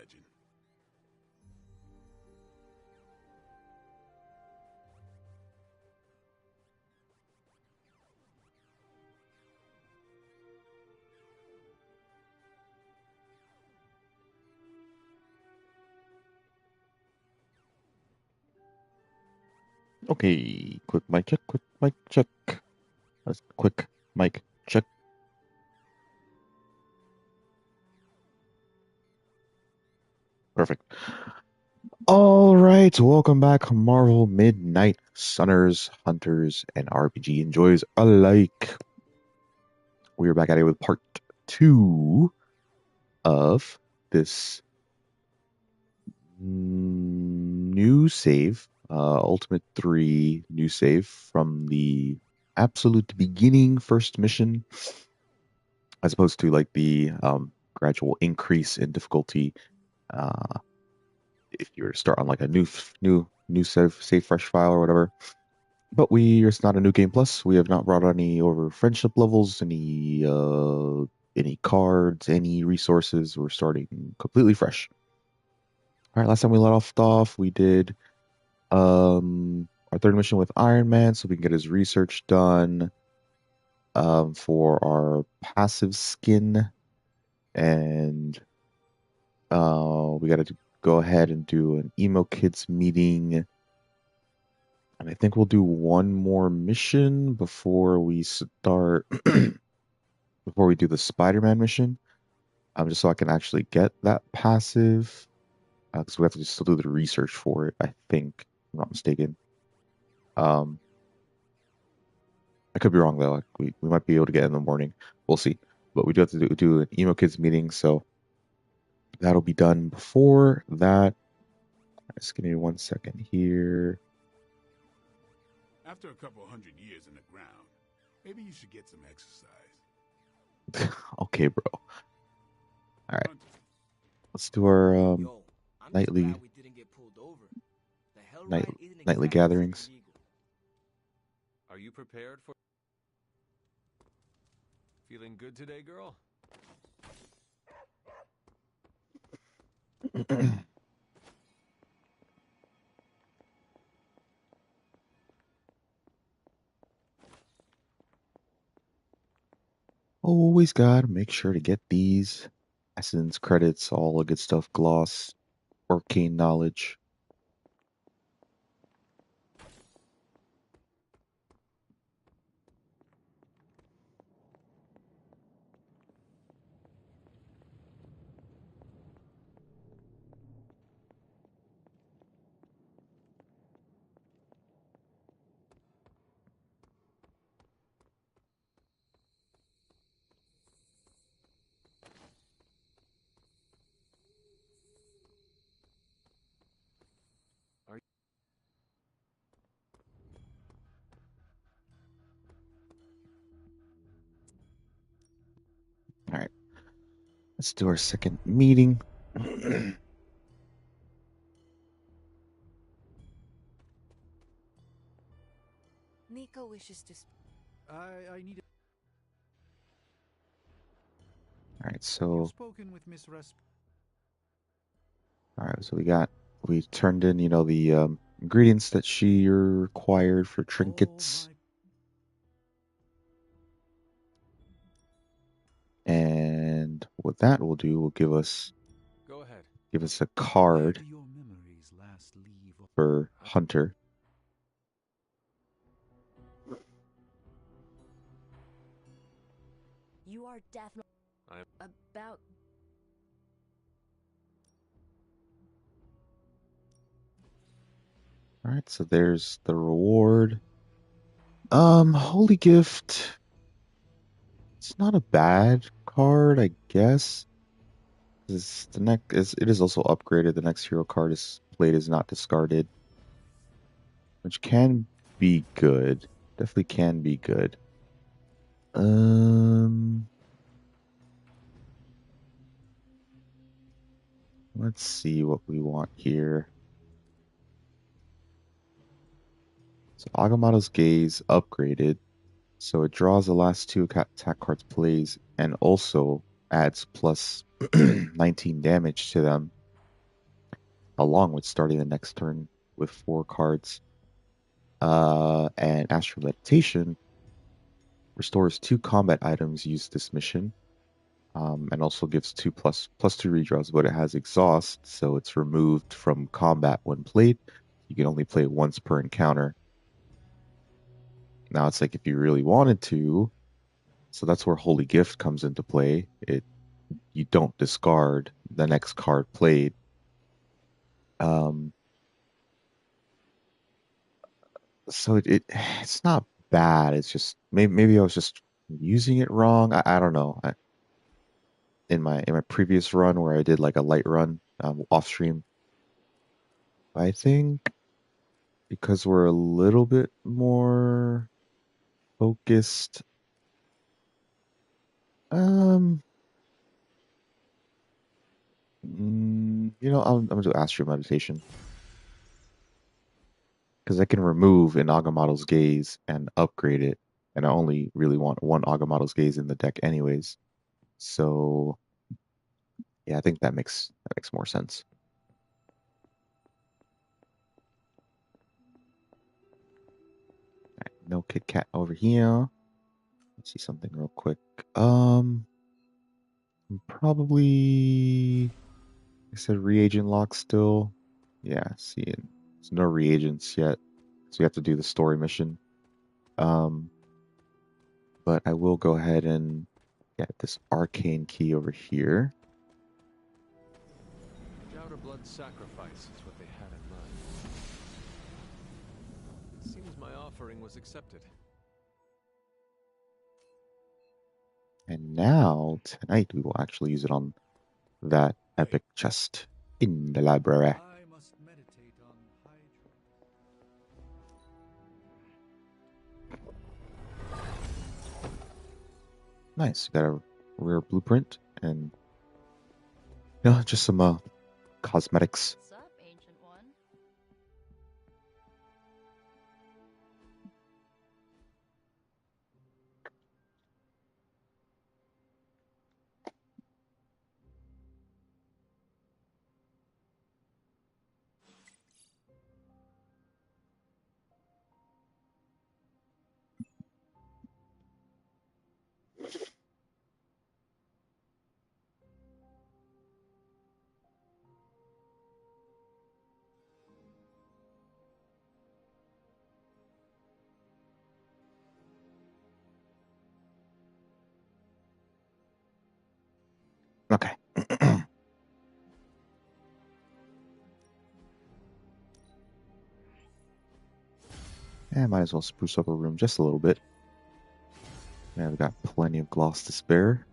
legend. Okay, quick mic check, quick mic check. That's quick mic check. Perfect. All right, welcome back, Marvel Midnight Sunners, Hunters, and RPG enjoys alike. We are back at it with part 2 of this new save, Ultimate 3 new save from the absolute beginning first mission, as opposed to like the gradual increase in difficulty. If you were to start on like a new save fresh file or whatever. But it's not a new game plus. We have not brought any over friendship levels, any cards, any resources. We're starting completely fresh. All right, last time we let off, we did our third mission with Iron Man, so we can get his research done for our passive skin, and we got to go ahead and do an emo kids meeting. And I think we'll do one more mission before we start, before we do the Spider-Man mission, just so I can actually get that passive, because we have to still do the research for it, I think, if I'm not mistaken. I could be wrong, though. Like, we might be able to get it in the morning. We'll see. But we do have to do an emo kids meeting, so that'll be done before that. Just give me 1 second here. After a couple 100 years in the ground, maybe you should get some exercise. Okay, bro. All right. Let's do our nightly nightly gatherings. Are you prepared for feeling good today, girl? Always gotta make sure to get these essence credits, all the good stuff, gloss, arcane knowledge. All right, let's do our second meeting. Nico wishes to. I need. All right, so Spoken with Miss all right, so we turned in, the ingredients that she required for trinkets. And what that will do will give us a card for Hunter. You are definitely about. All right, so there's the reward. Holy Gift. It's not a bad card, I guess. It is also upgraded. The next hero card is played is not discarded, which can be good. Definitely can be good. Let's see what we want here. So Agamotto's Gaze upgraded, so it draws the last 2 attack cards plays and also adds plus 19 damage to them. along with starting the next turn with 4 cards. And Astral Meditation restores 2 combat items used this mission, and also gives 2 plus 2 redraws, but it has exhaust, so it's removed from combat when played. You can only play it once per encounter. Now it's like if you really wanted to, so that's where Holy Gift comes into play. You don't discard the next card played. So it's not bad. It's just maybe I was just using it wrong. I don't know. In my previous run where I did like a light run off stream, I think because we're a little bit more focused. I'm gonna do Astral Meditation because I can remove an Agamotto's Gaze and upgrade it, and I only really want one Agamotto's Gaze in the deck anyways. So yeah, I think that makes more sense. Right, no Kit Kat over here. Let's see something real quick. Probably I said reagent lock still. Yeah, see, there's no reagents yet, so we have to do the story mission. But I will go ahead and get this arcane key over here. Outer blood sacrifice is what they had in mind. It seems my offering was accepted. And now, tonight, we will actually use it on that epic chest in the library. I must meditate on Nice. Got a rare blueprint and just some cosmetics. What's up, Ancient One? Okay. And might as well spruce up our room just a little bit. Yeah, we've got plenty of gloss to spare.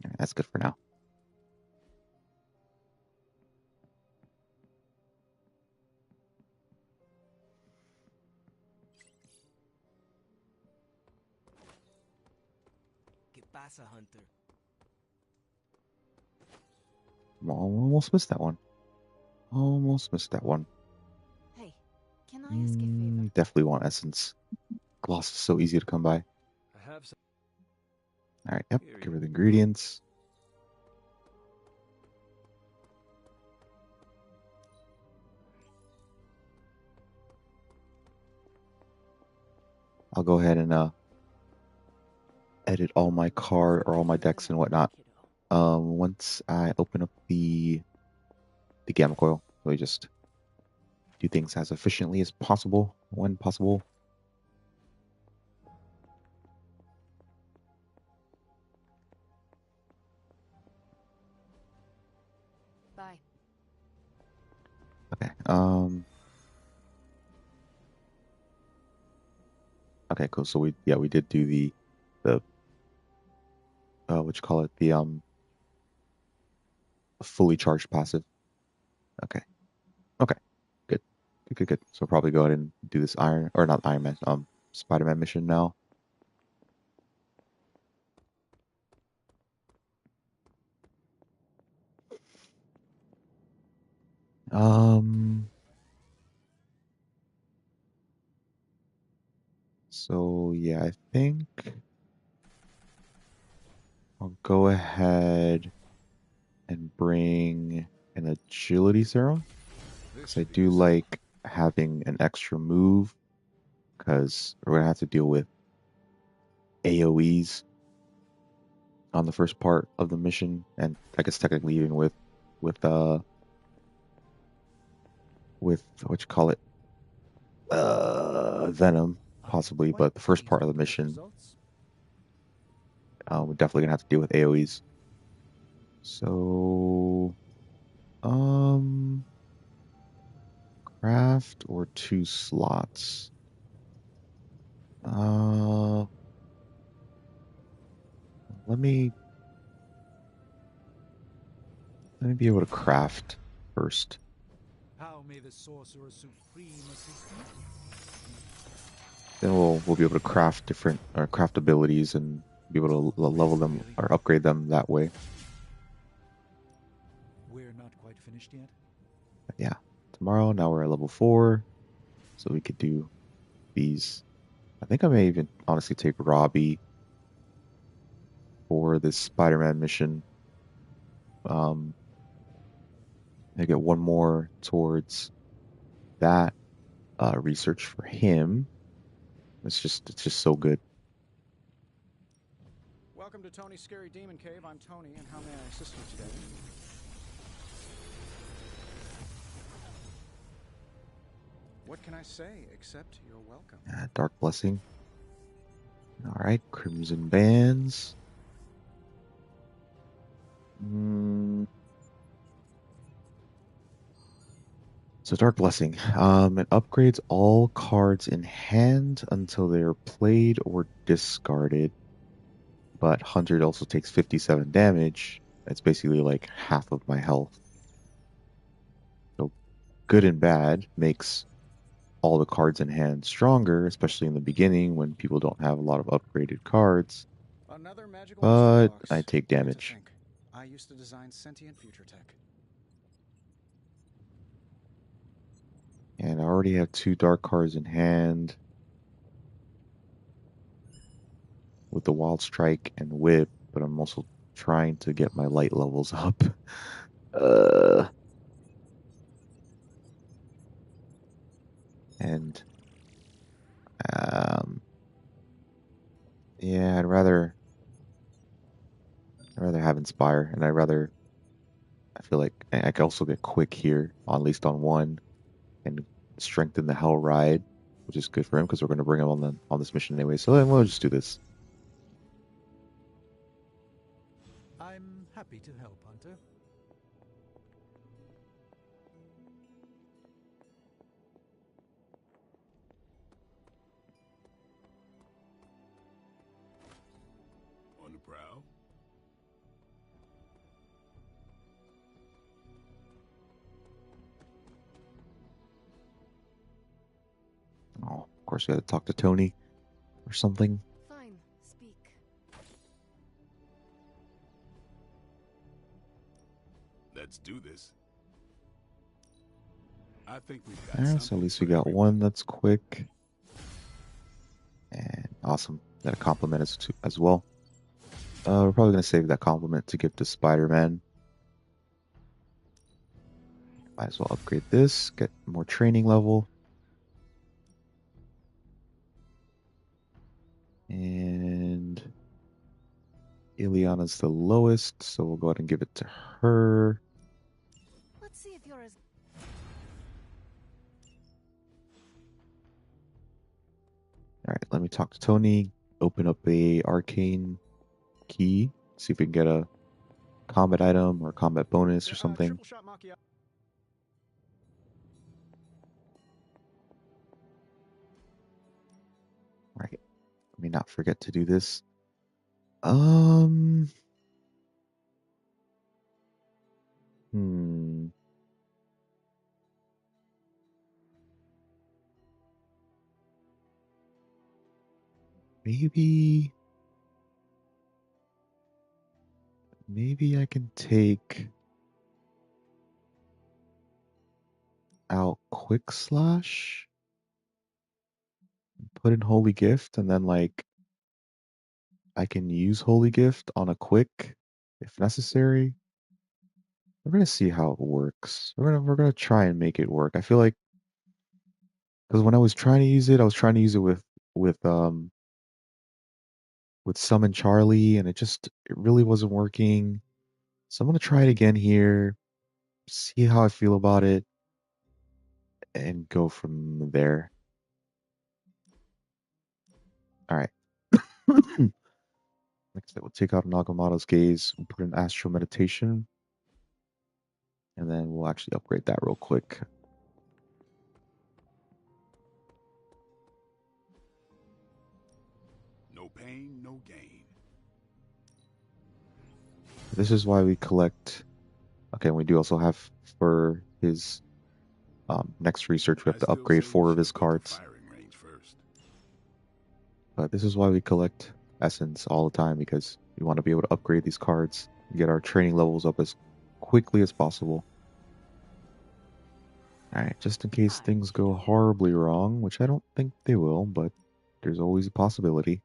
Yeah, that's good for now. ¿Qué pasa, Hunter? Almost missed that one. Almost missed that one. Hey, can I ask a favor? Definitely want essence. Gloss is so easy to come by. I have some. Alright, yep. Here Give you her the go. ingredients. I'll go ahead and edit all my card or all my decks and whatnot. Once I open up the gamma coil, really just do things as efficiently as possible when possible. Bye. Okay. Okay, cool. So we did do the what you call it, the fully charged passive. Okay. Okay. Good. Good. So probably go ahead and do this Spider-Man mission now. So yeah, I think I'll go ahead and bring an agility serum. This Because I should be do useful. like having an extra move, because we're gonna have to deal with AoEs on the first part of the mission, and I guess technically even with with what you call it, Venom possibly, but the first part of the mission, we're definitely gonna have to deal with AoEs. So, craft or 2 slots. Uh, let me be able to craft first. How may the Sorcerer Supreme assist you? Then we'll be able to craft different or craft abilities and be able to level them or upgrade them that way. We're not quite finished yet. But yeah, tomorrow now we're at level 4, so we could do these. I think I may even honestly take Robbie for this Spider-Man mission. I get one more towards that research for him. It's just so good. Welcome to Tony's Scary Demon Cave. I'm Tony, and how may I assist you today? What can I say except you're welcome? Dark Blessing. All right, Crimson Bands. So Dark Blessing. It upgrades all cards in hand until they are played or discarded. But Hunter also takes 57 damage. It's basically like half of my health. So good and bad makes all the cards in hand stronger, especially in the beginning when people don't have a lot of upgraded cards. Another magical But mystery box. I take Way to damage. think. I used to design sentient future tech. And I already have 2 dark cards in hand with the Wild Strike and Whip, but I'm also trying to get my light levels up. Uh, and yeah, I'd rather have Inspire, and I feel like I could also get quick here, at least on one, and strengthen the Hell Ride, which is good for him because we're going to bring him on this mission anyway. So then we'll just do this. I'm happy to help, Hunter. On the prowl? Oh, of course, we got to talk to Tony or something. Fine, speak. Let's do this. I think we've got Alright, so something at least for we got everyone. one that's quick. And awesome. Got a compliment as well. We're probably going to save that compliment to give to Spider-Man. Might as well upgrade this, get more training level. And Ileana's the lowest, so we'll go ahead and give it to her. Let's see if you're as Alright, let me talk to Tony, open up a arcane key, see if we can get a combat item or combat bonus or something. Triple shot macchiato. Right. Let me not forget to do this. Hmm. Maybe I can take out Quick Slash and put in Holy Gift, and then like I can use Holy Gift on a quick if necessary. We're gonna see how it works. We're gonna try and make it work. I feel like because when I was trying to use it, I was trying to use it with um with Summon Charlie, and it really wasn't working. So I'm gonna try it again here, see how I feel about it, and go from there. All right. Next, I will take out Nagamoto's Gaze, we'll put in Astral Meditation, and then we'll actually upgrade that real quick. No pain, no gain. This is why we collect. Okay, and we do also have for his next research, we have I to still upgrade say we 4 of should his have built a cards. firing range first. But this is why we collect Essence all the time, because we want to be able to upgrade these cards and get our training levels up as quickly as possible. Alright, just in case things go horribly wrong, which I don't think they will, but there's always a possibility.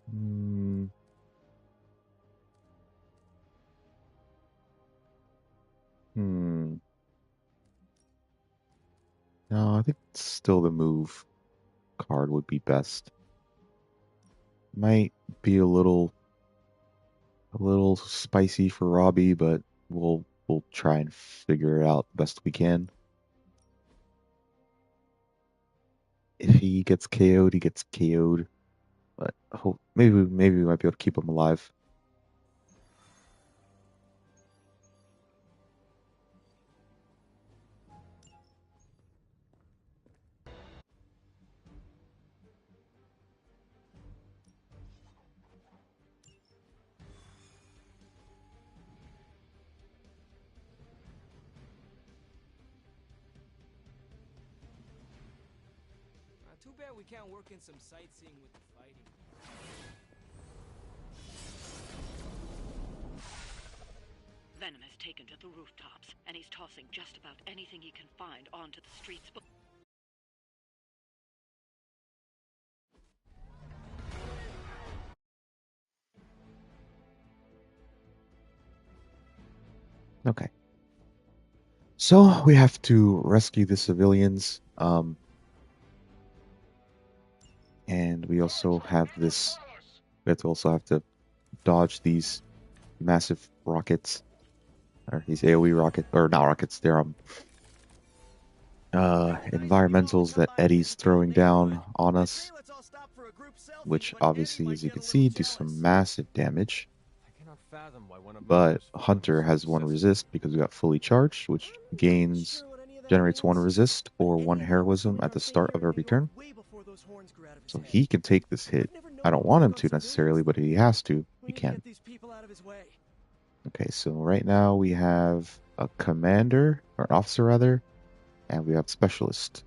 Hmm. Hmm. No, I think still the move card would be best. Might be a little spicy for Robbie, but we'll try and figure it out the best we can. If he gets KO'd, he gets KO'd. But maybe we might be able to keep him alive. Too bad we can't work in some sightseeing with the fighting. Venom has taken to the rooftops, and he's tossing just about anything he can find onto the streets. Okay. So we have to rescue the civilians. And we also have this. We have to dodge these massive rockets, or these AOE rockets, or not rockets. They're environmentals that Eddie's throwing down on us, which obviously, as you can see, do some massive damage. I cannot fathom why one of my But most Hunter has one resist because we got fully charged, which generates one resist or one heroism at the start of every turn. So he can take this hit. I don't want him to necessarily, but if he has to, he can. Okay, so right now we have a commander, or an officer rather, and we have specialist.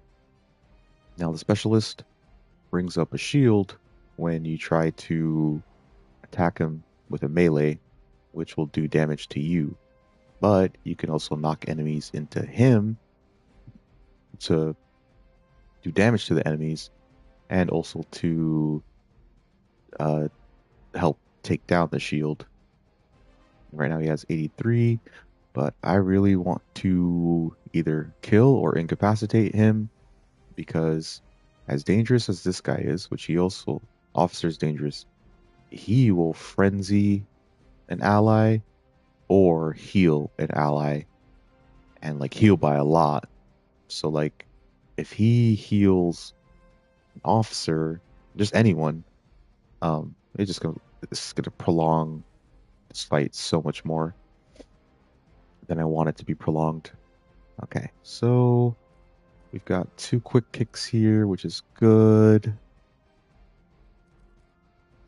Now the specialist brings up a shield when you try to attack him with a melee, which will do damage to you. But you can also knock enemies into him to do damage to the enemies, and also to help take down the shield. Right now he has 83, but I really want to either kill or incapacitate him, because as dangerous as this guy is, which he also, officer's dangerous, he will frenzy an ally or heal an ally, and like heal by a lot. So like if he heals an officer, just anyone, this is gonna prolong this fight so much more than I want it to be prolonged. Okay, so we've got 2 quick kicks here, which is good.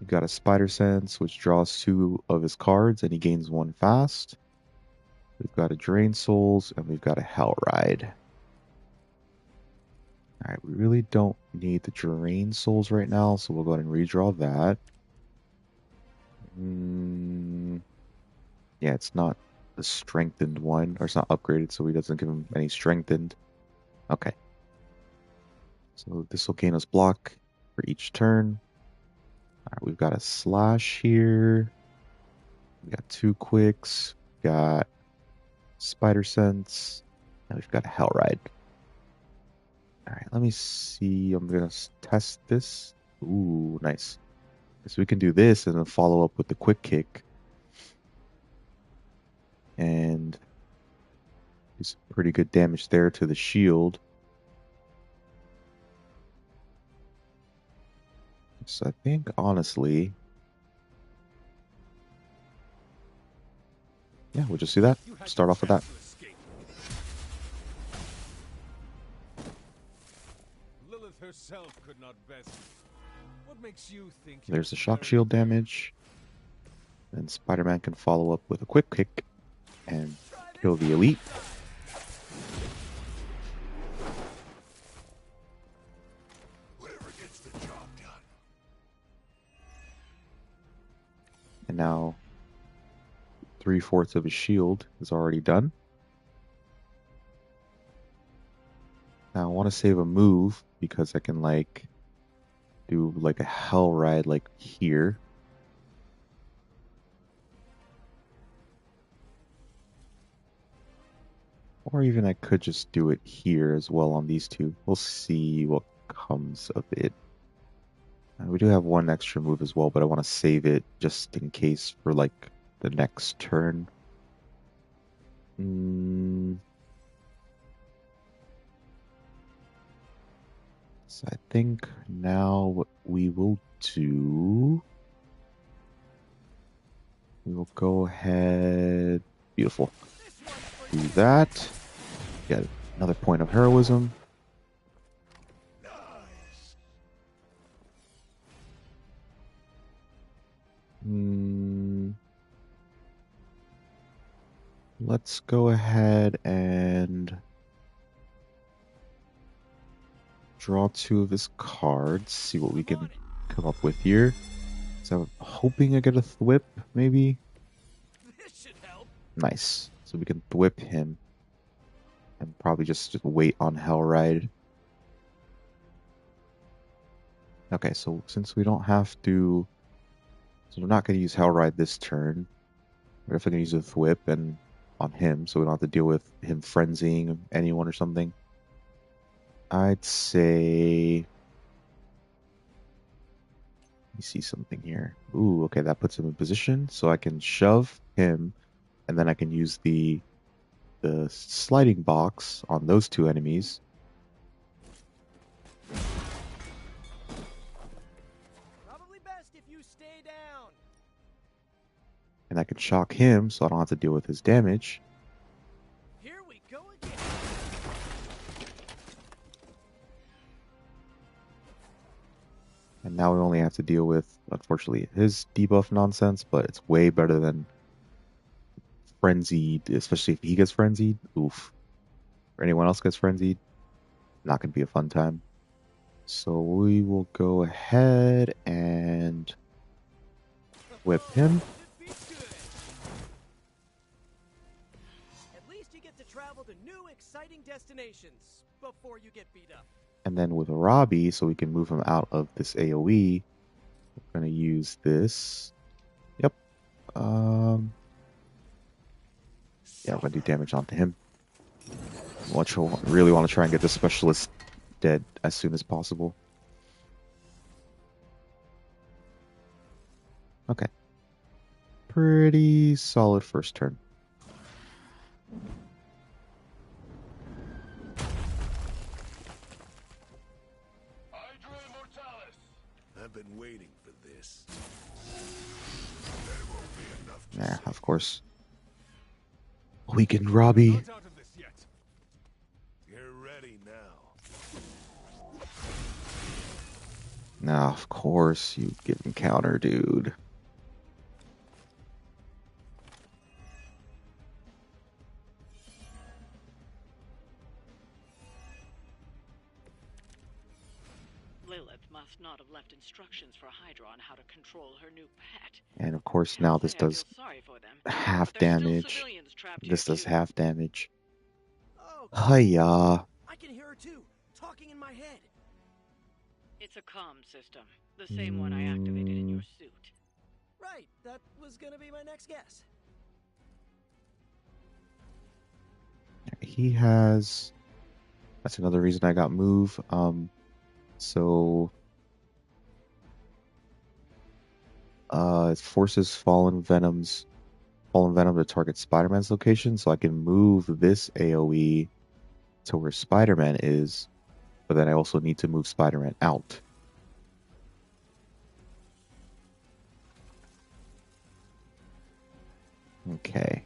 We've got a Spider Sense, which draws 2 of his cards, and he gains 1 fast. We've got a Drain Souls, and we've got a Hell Ride. Alright, we really don't need the Drain Souls right now, so we'll go ahead and redraw that. Yeah, it's not the strengthened one, or it's not upgraded, so he doesn't give him any strengthened. Okay. So this will gain us block for each turn. Alright, we've got a slash here. We got 2 quicks. We got Spider Sense. And we've got a Hell Ride. Alright, let me see. I'm gonna test this. Ooh, nice. So we can do this and then follow up with the quick kick. And do some pretty good damage there to the shield. So I think, honestly, yeah, we'll just do that. Start off with that. Lilith herself could not best. What makes you think There's the shock shield damage. Then Spider-Man can follow up with a quick kick and kill the elite. Whatever gets the job done. And now 3/4 of his shield is already done. Now I want to save a move because I can like do like a Hell Ride like here. Or even I could just do it here as well on these two. We'll see what comes of it. We do have one extra move as well, but I want to save it just in case for like the next turn. So I think now what we will do, we will go ahead. Beautiful. Do that. Get another point of heroism. Let's go ahead and draw 2 of his cards, see what we can come up with here. So I'm hoping I get a thwip, maybe? This should help. Nice. So we can thwip him. And probably just wait on Hell Ride. Okay, so since we don't have to... So we're not going to use Hell Ride this turn. We're definitely going to use a thwip and on him, so we don't have to deal with him frenzying anyone or something. I'd say... Let me see something here. Ooh, okay, that puts him in position, so I can shove him, and then I can use the sliding box on those 2 enemies. Probably best if you stay down. And I can shock him, so I don't have to deal with his damage. Here we go again. And now we only have to deal with, unfortunately, his debuff nonsense, but it's way better than frenzied, especially if he gets frenzied. Oof. Or anyone else gets frenzied, not going to be a fun time. So we will go ahead and whip him. At least you get to travel to new, exciting destinations before you get beat up. And then with Robbie, so we can move him out of this AoE, we're going to use this. Yep. Yeah, we're going to do damage onto him. Really want to try and get the specialist dead as soon as possible. Okay. Pretty solid first turn. I've been waiting for this. Nah, of course. Weakened Robbie. Not out of this yet. You're ready now. Nah, of course you get him counter, dude. must not have left instructions for Hydra on how to control her new pet. And of course now Can't this say I does feel sorry for them, half but there's still damage. civilians trapped This here does too. half damage. Oh, Hiya. I can hear her too, talking in my head. It's a comm system, the same one I activated in your suit. Right, that was gonna be my next guess. He has. That's another reason I got move. So it forces Fallen Venom to target Spider-Man's location, so I can move this AoE to where Spider-Man is, but then I also need to move Spider-Man out. Okay.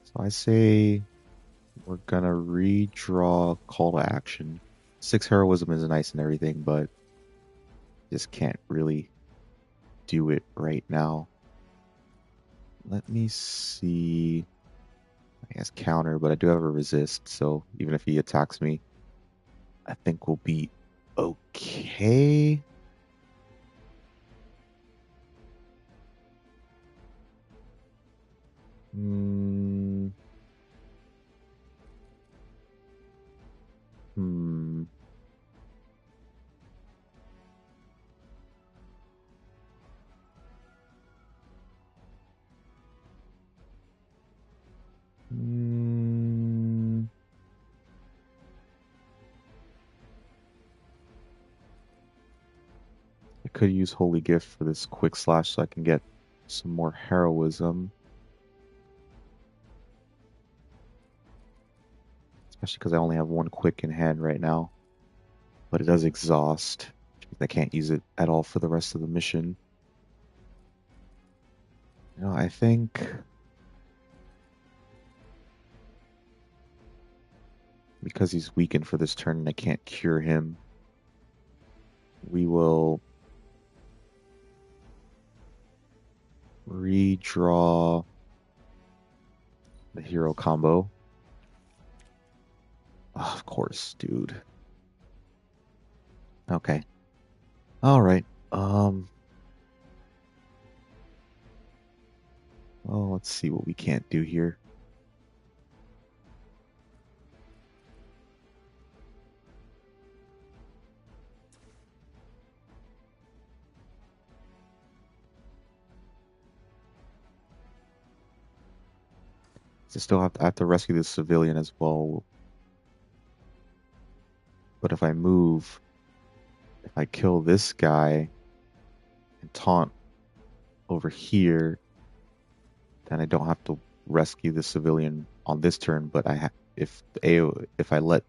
So I say we're gonna redraw Call to Action. 6 Heroism is nice and everything, but just can't really do it right now. Let me see. I guess counter, but I do have a resist, so even if he attacks me, I think we'll be okay. Hmm. Hmm. Hmm. I could use Holy Gift for this quick slash so I can get some more heroism. Especially because I only have one quick in hand right now. But it does exhaust. I can't use it at all for the rest of the mission. You know, I think because he's weakened for this turn and I can't cure him, we will redraw the hero combo. Oh, of course, dude. Okay. All right. Well, let's see what we can't do here. I still I have to rescue this civilian as well. But if I move, if I kill this guy and taunt over here, then I don't have to rescue the civilian on this turn. But if I let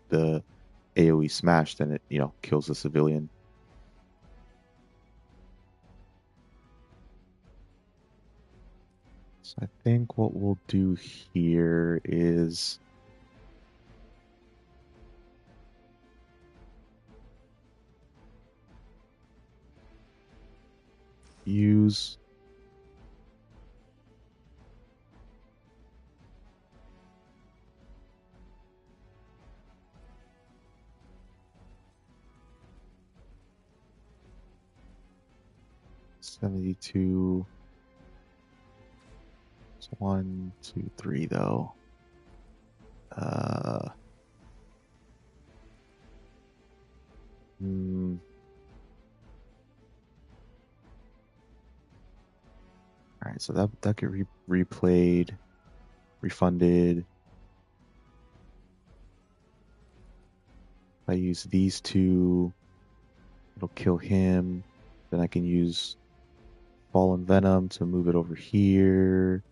the AoE smash, then it kills the civilian. So I think what we'll do here is use $72. It's 1, 2, 3 though. All right, so that get replayed, refunded. If I use these two, it'll kill him. Then I can use Fallen Venom to move it over here.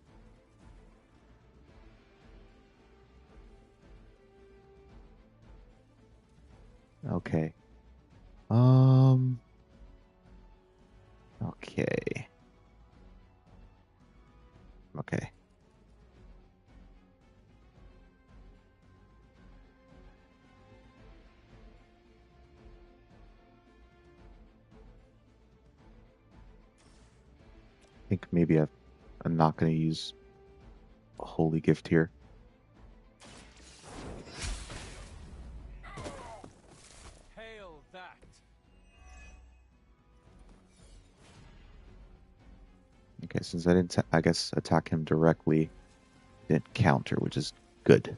Okay. Okay. Okay. I think maybe I'm not going to use a Holy Gift here. Hail that! Okay, since I didn't, I guess, attack him directly, didn't counter, which is good.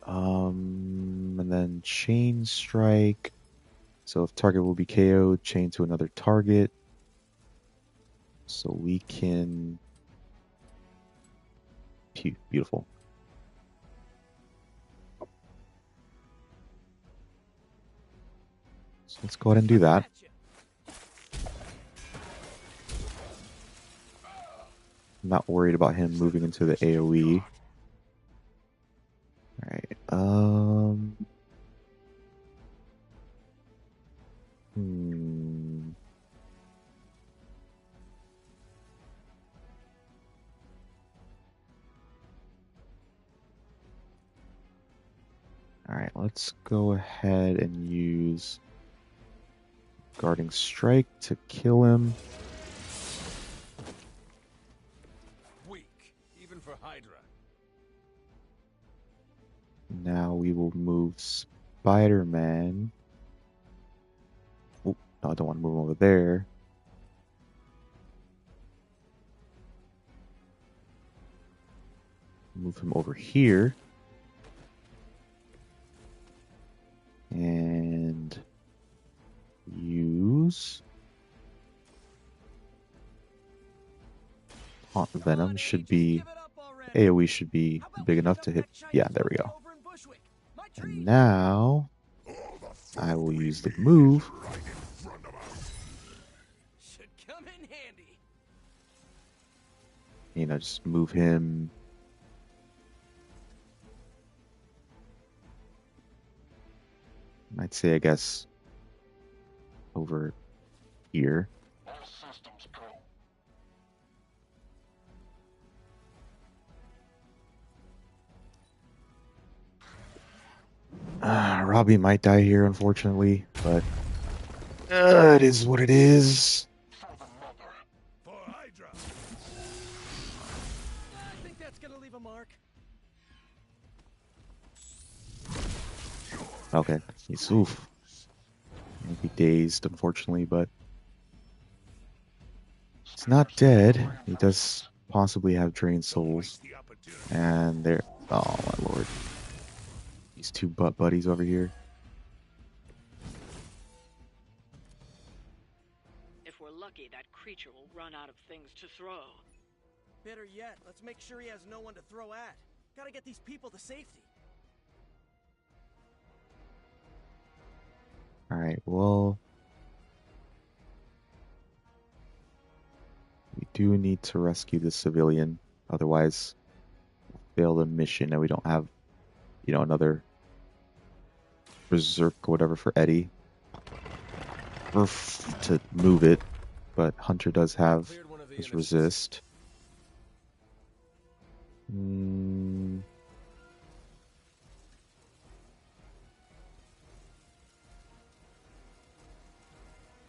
And then chain strike. So if target will be KO'd, chain to another target. So we can. Beautiful. So let's go ahead and do that. I'm not worried about him moving into the AoE. Alright, Alright, let's go ahead and use Guarding Strike to kill him. Weak, even for Hydra. Now we will move Spider-Man. Oh, no, I don't want to move him over there. Move him over here. And use Taunt Venom should be AoE should be big enough to hit. Yeah, there we go. And now I will use the move. Should come in handy. You know, just move him. I'd say, I guess, over here. Robbie might die here, unfortunately, but it is what it is. For Hydra. I think that's gonna leave a mark. Okay, he's oof. He'll be dazed, unfortunately, but he's not dead. He does possibly have drained souls, and there. Oh my lord, these two butt buddies over here. If we're lucky, that creature will run out of things to throw. Better yet, let's make sure he has no one to throw at. Gotta get these people to safety. Alright, well, we do need to rescue the civilian, otherwise we'll fail the mission and we don't have, you know, another berserk or whatever for Eddie. Or to move it, but Hunter does have his resist.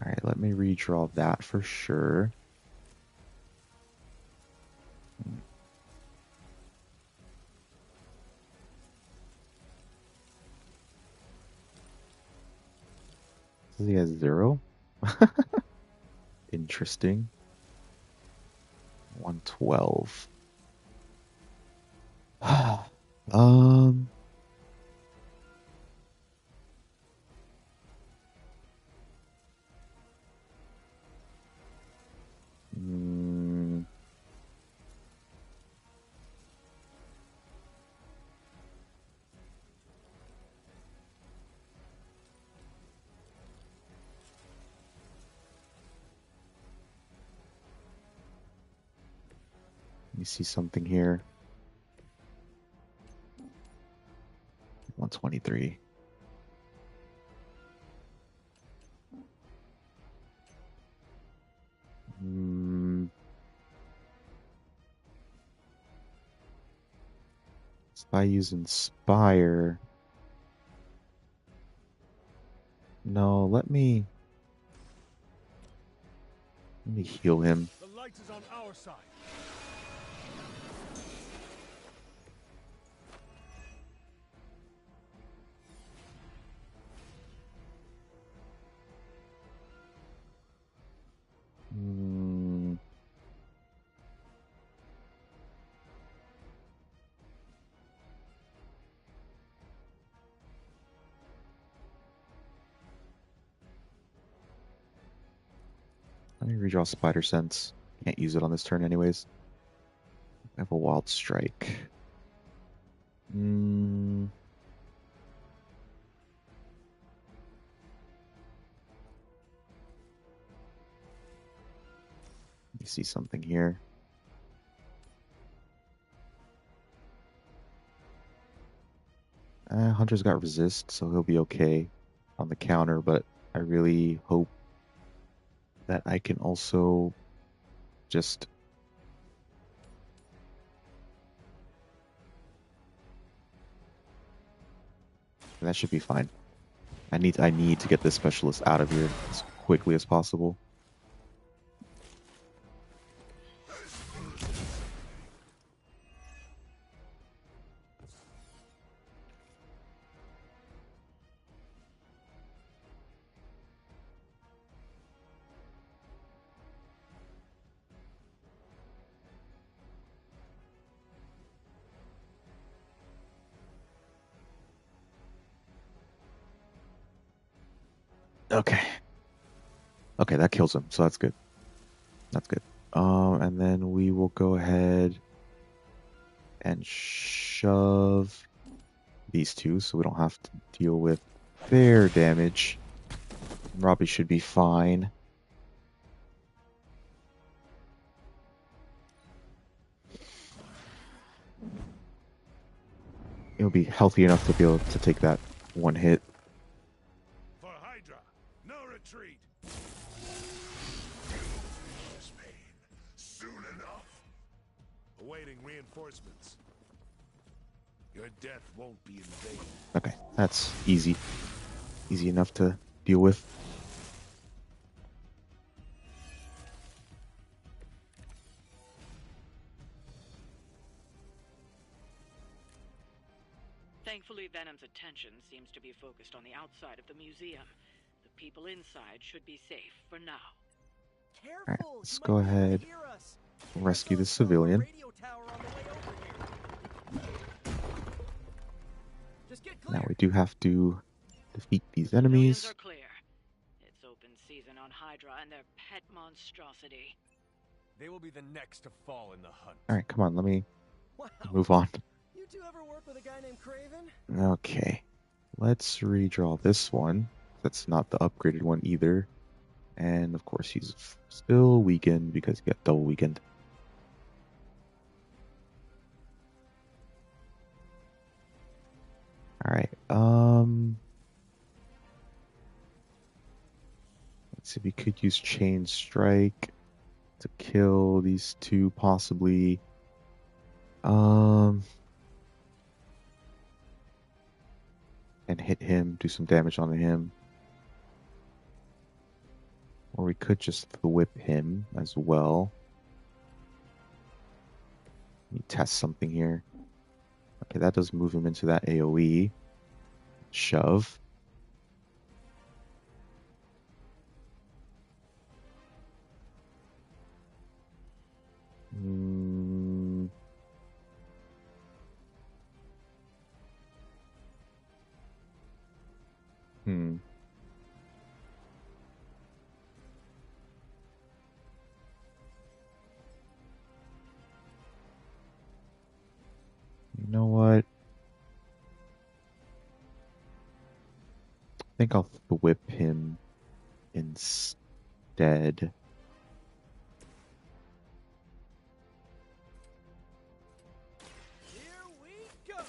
Alright, let me redraw that for sure. He has 0. Interesting. 112. Let me see something here. 123. If I use Inspire... No, let me heal him. The light is on our side. me redraw Spider Sense. Can't use it on this turn anyways. I have a Wild Strike. Let me see something here. Hunter's got Resist, so he'll be okay on the counter, but I really hope that I can also just that should be fine. I need to get this specialist out of here as quickly as possible. Okay. Okay, that kills him, so that's good. That's good. And then we will go ahead and shove these two so we don't have to deal with their damage. Robbie should be fine. He'll be healthy enough to be able to take that one hit. For Hydra, no retreat. This pain soon enough. Awaiting reinforcements. Your death won't be in vain. Okay, that's easy. Easy enough to deal with. Thankfully, Venom's attention seems to be focused on the outside of the museum. The people inside should be safe for now. Alright, let's go ahead and rescue the civilian. Now we do have to defeat these enemies. Civilians are clear. It's open season on Hydra and their pet monstrosity. They will be the next to fall in the hunt. Alright, come on, let me move on. You two ever work with a guy named Craven? Okay, let's redraw this one. That's not the upgraded one either. And of course he's still weakened because he got double weakened. Alright, let's see if we could use Chain Strike to kill these two possibly. And hit him, do some damage on him. Or we could just whip him as well. Let me test something here. Okay, that does move him into that AoE. Shove. You know what? I think I'll whip him instead.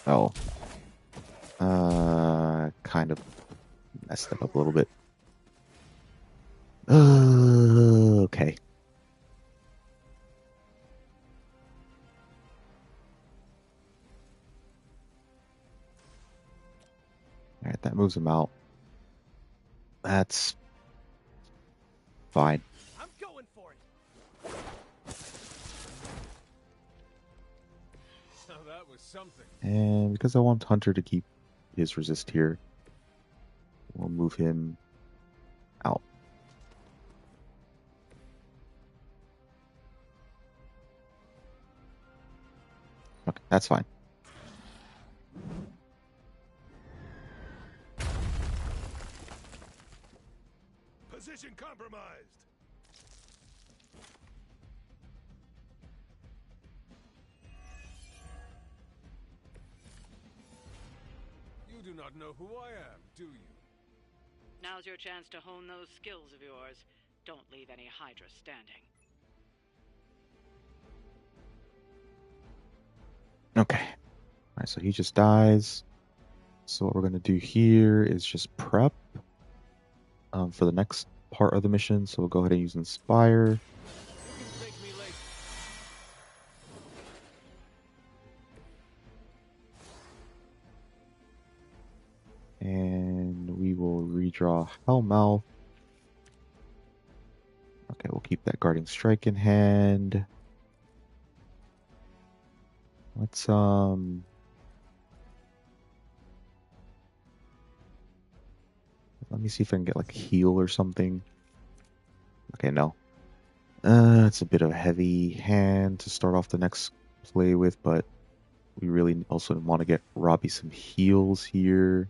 Oh. Kind of messed that up a little bit. Okay. Alright, that moves him out. That's fine. I'm going for it. So that was something. And because I want Hunter to keep his resist here, we'll move him out. Okay, that's fine. Position compromised. do not know who I am, do you? Now's your chance to hone those skills of yours. Don't leave any Hydra standing. Okay. Alright, so he just dies. So what we're going to do here is just prep for the next part of the mission. So we'll go ahead and use Inspire. You can thank me later. And we will redraw Hellmouth. Okay, we'll keep that Guarding Strike in hand. Let's let me see if I can get like a heal or something. Okay, no. It's a bit of a heavy hand to start off the next play with, but we really also want to get Robbie some heals here.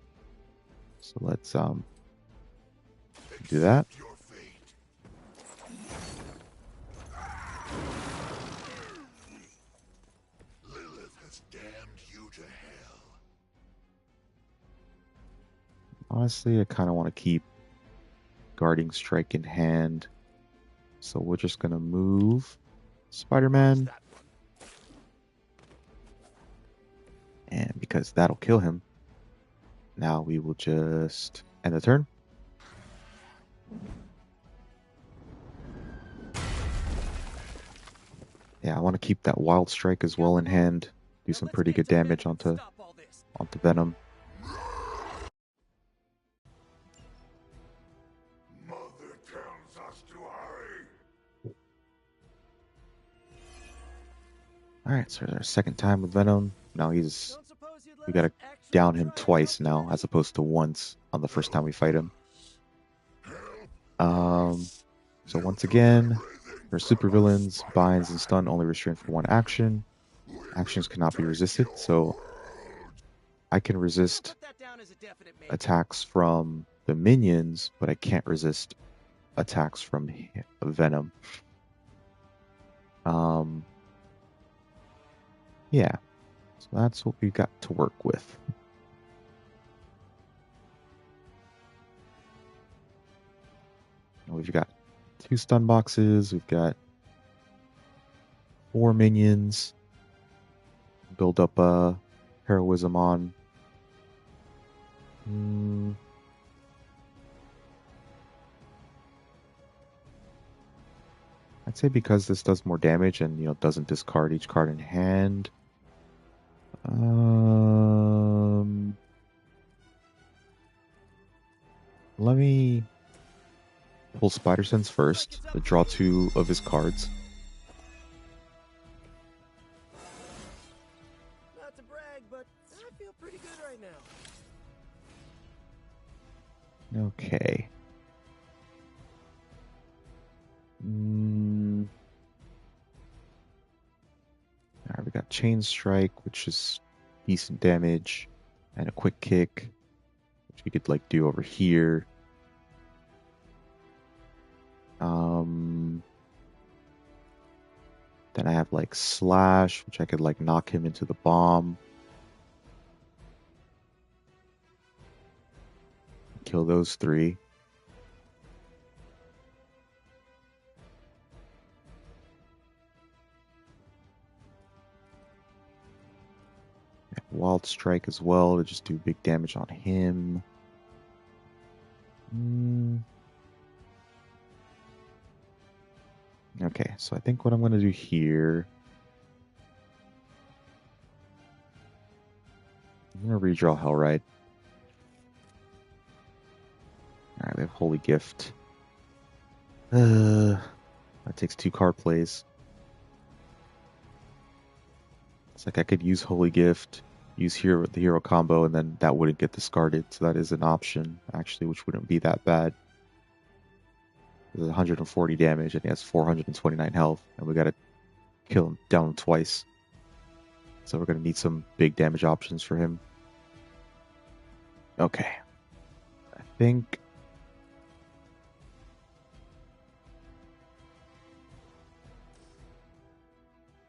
So let's do that. Your fate. Lilith has damned you to hell. Honestly, I kind of want to keep Guarding Strike in hand. So we're just going to move Spider-Man. And because that'll kill him, now we will just end the turn. Yeah, I want to keep that Wild Strike as well in hand. Do some pretty good damage onto Venom. Mother tells us to hurry. Alright, so there's our second time with Venom. Now we gotta down him twice now, as opposed to once on the first time we fight him. So once again, our supervillains, binds, and stun only restrained for one action. Actions cannot be resisted, so I can resist attacks from the minions, but I can't resist attacks from Venom. Yeah, so that's what we've got to work with. We've got 2 stun boxes, we've got 4 minions, build up heroism on. I'd say because this does more damage and doesn't discard each card in hand. Let me pull Spider Sense first to draw 2 of his cards. Not to brag, but I feel pretty good right now. Okay. Alright, we got Chain Strike, which is decent damage, and a Quick Kick, which we could do over here. Then I have Slash, which I could knock him into the bomb. Kill those 3. Wild Strike as well to just do big damage on him. Okay, so I think what I'm going to do here, I'm going to redraw Hellride. Alright, we have Holy Gift. That takes 2 card plays. It's I could use Holy Gift, use the hero combo, and then that wouldn't get discarded. So that is an option, actually, which wouldn't be that bad. There's 140 damage, and he has 429 health, and we gotta kill him down twice. So we're gonna need some big damage options for him. Okay. I think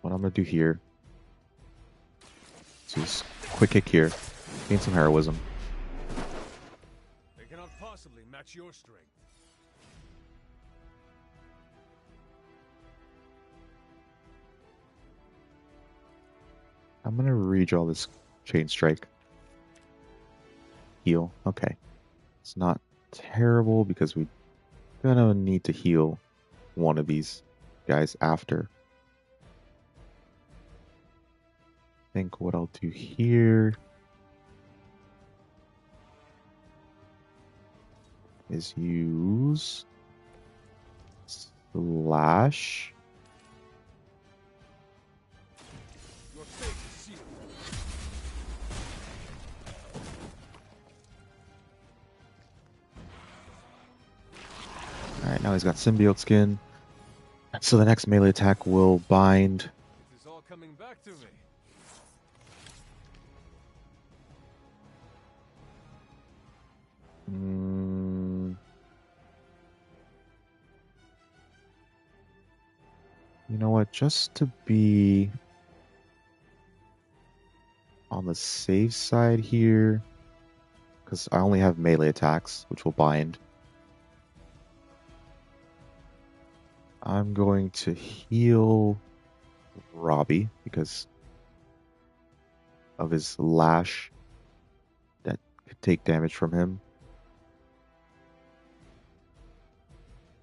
what I'm gonna do here is just Quick Kick here, gain some heroism, match your strength. I'm gonna redraw this chain strike. Heal. Okay. It's not terrible because we're gonna need to heal one of these guys after. I think what I'll do here is use slash. Your fate is sealed. Alright, now he's got symbiote skin. So the next melee attack will bind. It is all coming back to me. You know what? Just to be on the safe side here, because I only have melee attacks, which will bind. I'm going to heal Robbie because of his lash that could take damage from him.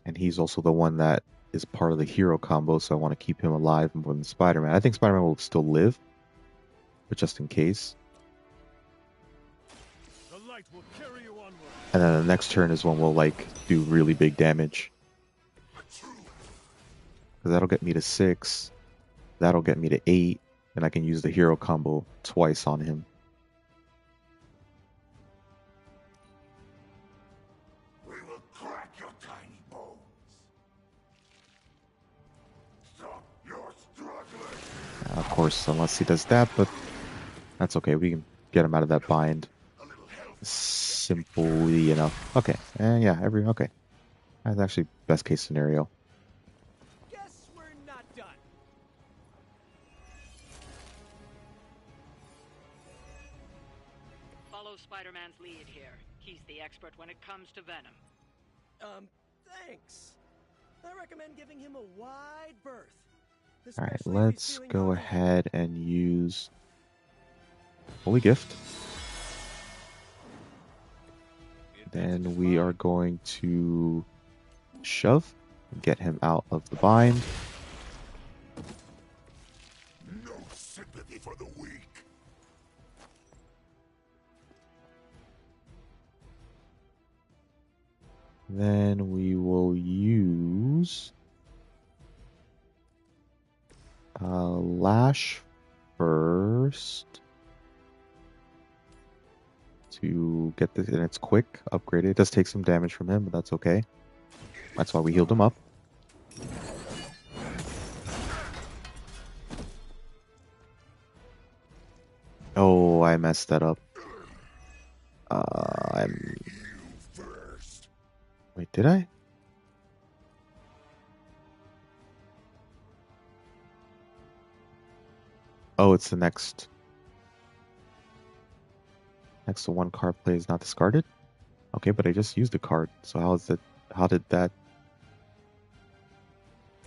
And he's also the one that is part of the hero combo, so I want to keep him alive more than Spider-Man. I think Spider-Man will still live, but just in case. The light will carry you onward. And then the next turn is when we'll like do really big damage. Because that'll get me to 6. That'll get me to 8. And I can use the hero combo twice on him. We will crack your tiny bones. Stop your struggling. Of course, unless he does that, but that's okay. We can get him out of that bind A little help. simply enough. Okay, and yeah, okay. That's actually best case scenario. Guess we're not done. Follow Spider-Man's lead here. He's the expert when it comes to Venom. Thanks. I recommend giving him a wide berth. All right, Especially if he's let's feeling go hungry. ahead and use Holy Gift. Then we are going to shove and get him out of the bind. No sympathy for the weak. Then we will use Lash first to get this, and it's quick, upgraded. It does take some damage from him, but that's okay. That's why we healed him up. Oh, I messed that up. Wait, did I? Oh, it's the next to one card play is not discarded? Okay, but I just used a card. So how did that?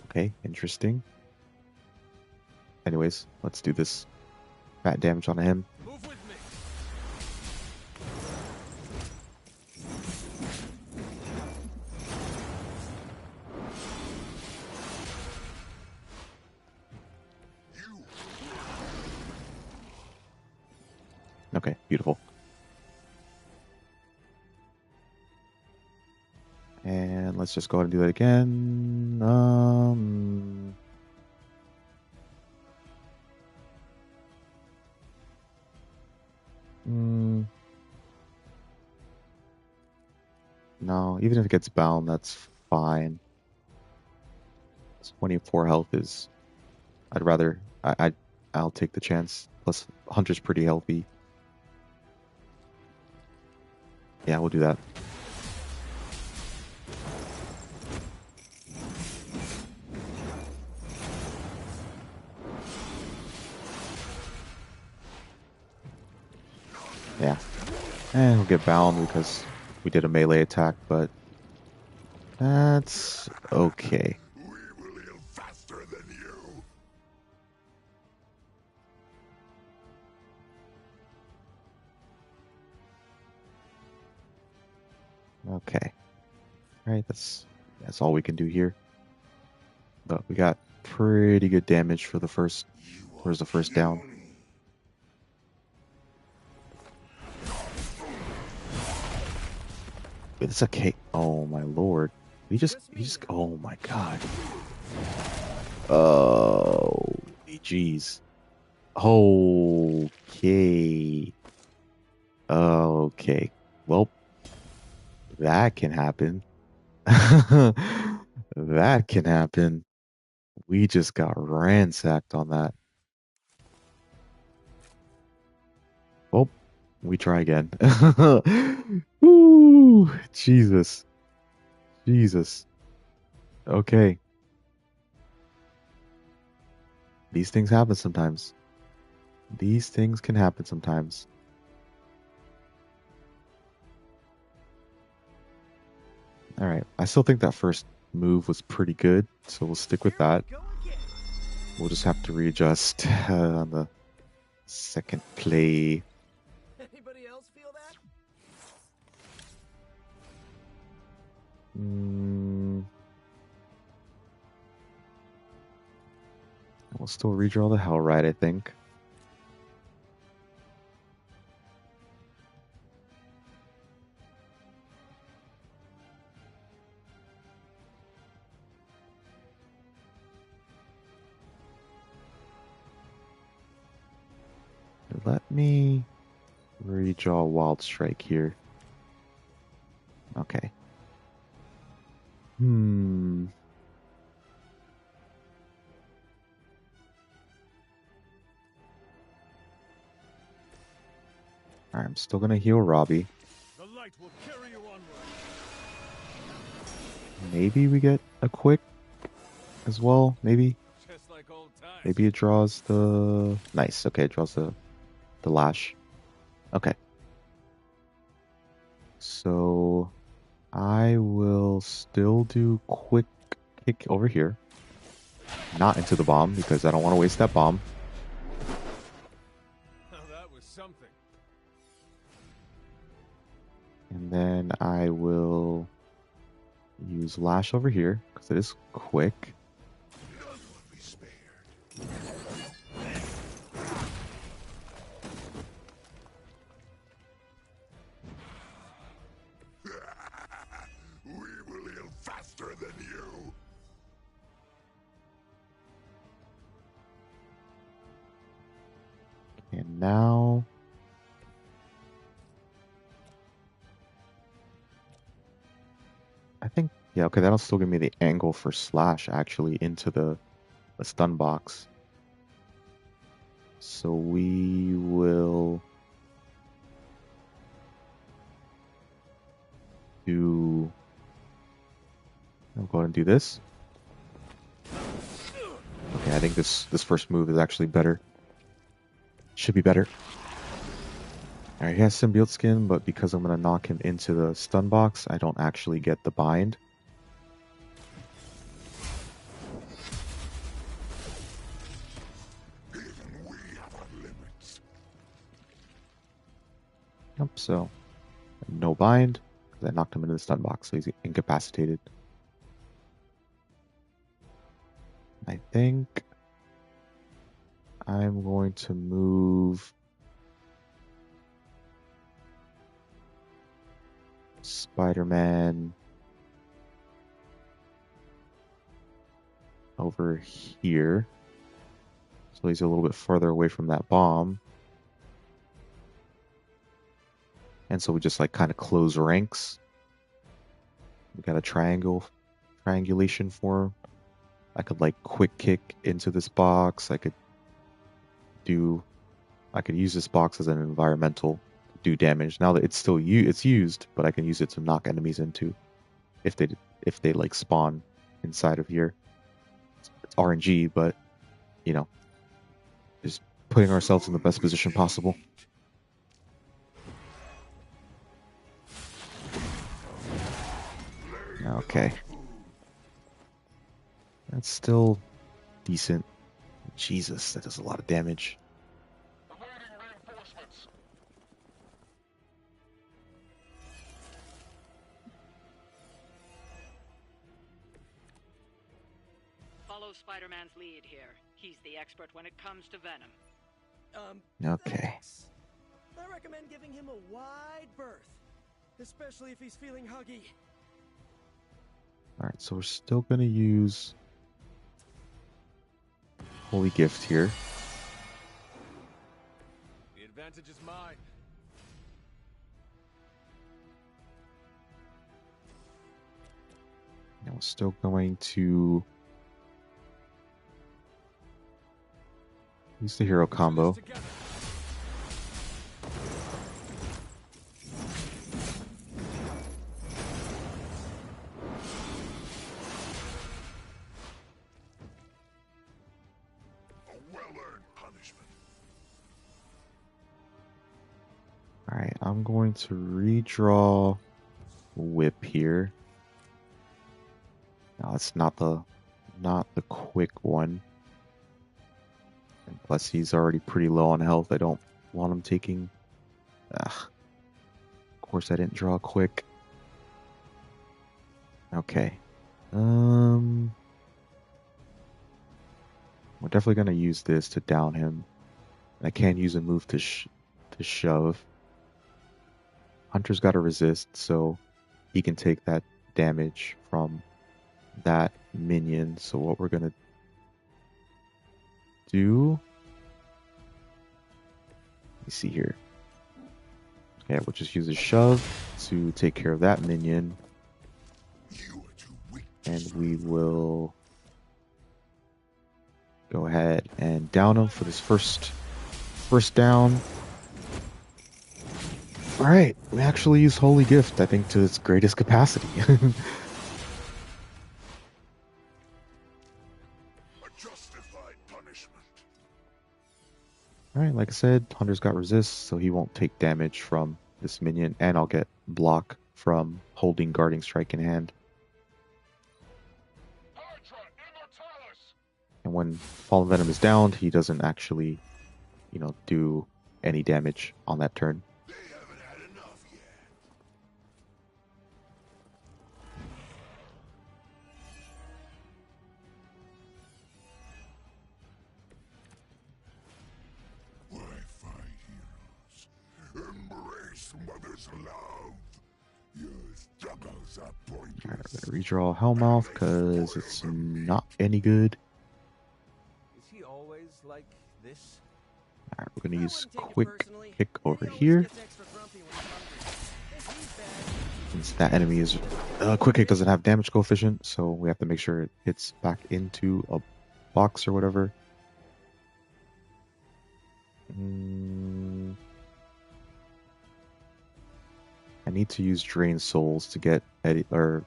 Okay, interesting. Anyways, let's do this. Fat damage on him. Move with me. Okay, beautiful. And let's just go ahead and do that again. No, even if it gets bound, that's fine. 24 health is. I'd rather. I'll take the chance. Plus, Hunter's pretty healthy. Yeah, we'll do that. Yeah. And we'll get bound because We did a melee attack, but that's okay. We will heal faster than you. Okay. All right, that's all we can do here. But we got pretty good damage for the first. Where's the first down? Wait, it's okay. Oh my lord. He just. Oh my god. Oh, jeez. Okay. Okay. Well, that can happen. That can happen. We just got ransacked on that. Well, we try again. Woo! Jesus. Jesus. Okay. These things happen sometimes. These things can happen sometimes. Alright, I still think that first move was pretty good, so we'll stick with that. We'll just have to readjust on the second play. Anybody else feel that? We'll still redraw the Hell Ride, I think. Let me redraw Wild Strike here. Okay. Alright, I'm still gonna heal Robbie. The light will carry you onward. Maybe we get a quick as well. Maybe. Just like old times. Maybe it draws the... Nice. Okay, it draws the lash. Okay. So I will still do quick kick over here. Not into the bomb because I don't want to waste that bomb. Now that was something. And then I will use lash over here because it is quick. None will be spared. We will heal faster than you. And now I think, yeah, okay, that'll still give me the angle for slash actually into the stun box. So we will do, I'll go ahead and do this. Okay, I think this first move is actually better. Should be better. Alright, he has symbiote skin, but because I'm going to knock him into the stun box, I don't actually get the bind. Even we have our limits. Yep, so no bind, because I knocked him into the stun box, so he's incapacitated. I think I'm going to move Spider-Man over here. So he's a little bit further away from that bomb. And so we just like kind of close ranks. We got a triangulation for him. I could like quick kick into this box. I could use this box as an environmental to do damage. Now that it's still it's used, but I can use it to knock enemies into if they like spawn inside of here. It's RNG, but you know, just putting ourselves in the best position possible. Okay. That's still decent. Jesus, that does a lot of damage. Follow Spider-Man's lead here. He's the expert when it comes to venom. Okay. Thanks. I recommend giving him a wide berth, especially if he's feeling huggy. Alright, so we're still going to use Holy Gift here. The advantage is mine. And we're still going to use the hero combo. Together. A well-earned punishment. Alright, I'm going to redraw Whip here. Now it's not the quick one. And plus he's already pretty low on health. I don't want him taking... Of course I didn't draw quick. Okay. We're definitely going to use this to down him. I can use a move to shove. Hunter's got to resist, so he can take that damage from that minion. So what we're going to do... Let me see here. Okay, we'll just use a shove to take care of that minion. You are too weak. And we will go ahead and down him for this first down. Alright, we actually use Holy Gift, I think, to its greatest capacity. A justified punishment. Alright, like I said, Hunter's got resist, so he won't take damage from this minion, and I'll get block from holding Guarding Strike in hand. And when Fallen Venom is downed, he doesn't actually, do any damage on that turn. They haven't had enough yet. Why fight heroes? Embrace mother's love. Your struggles are pointless. Alright, we're going to redraw Hellmouth because it's not any good. Is he always like this? Alright, we're going to use I wouldn't take it Quick personally. Kick He over always here. gets extra grumpy when he's hungry. If he's bad, Since that enemy is... Quick Kick doesn't have damage coefficient, so we have to make sure it hits back into a box or whatever. I need to use Drain Souls to get Eddie or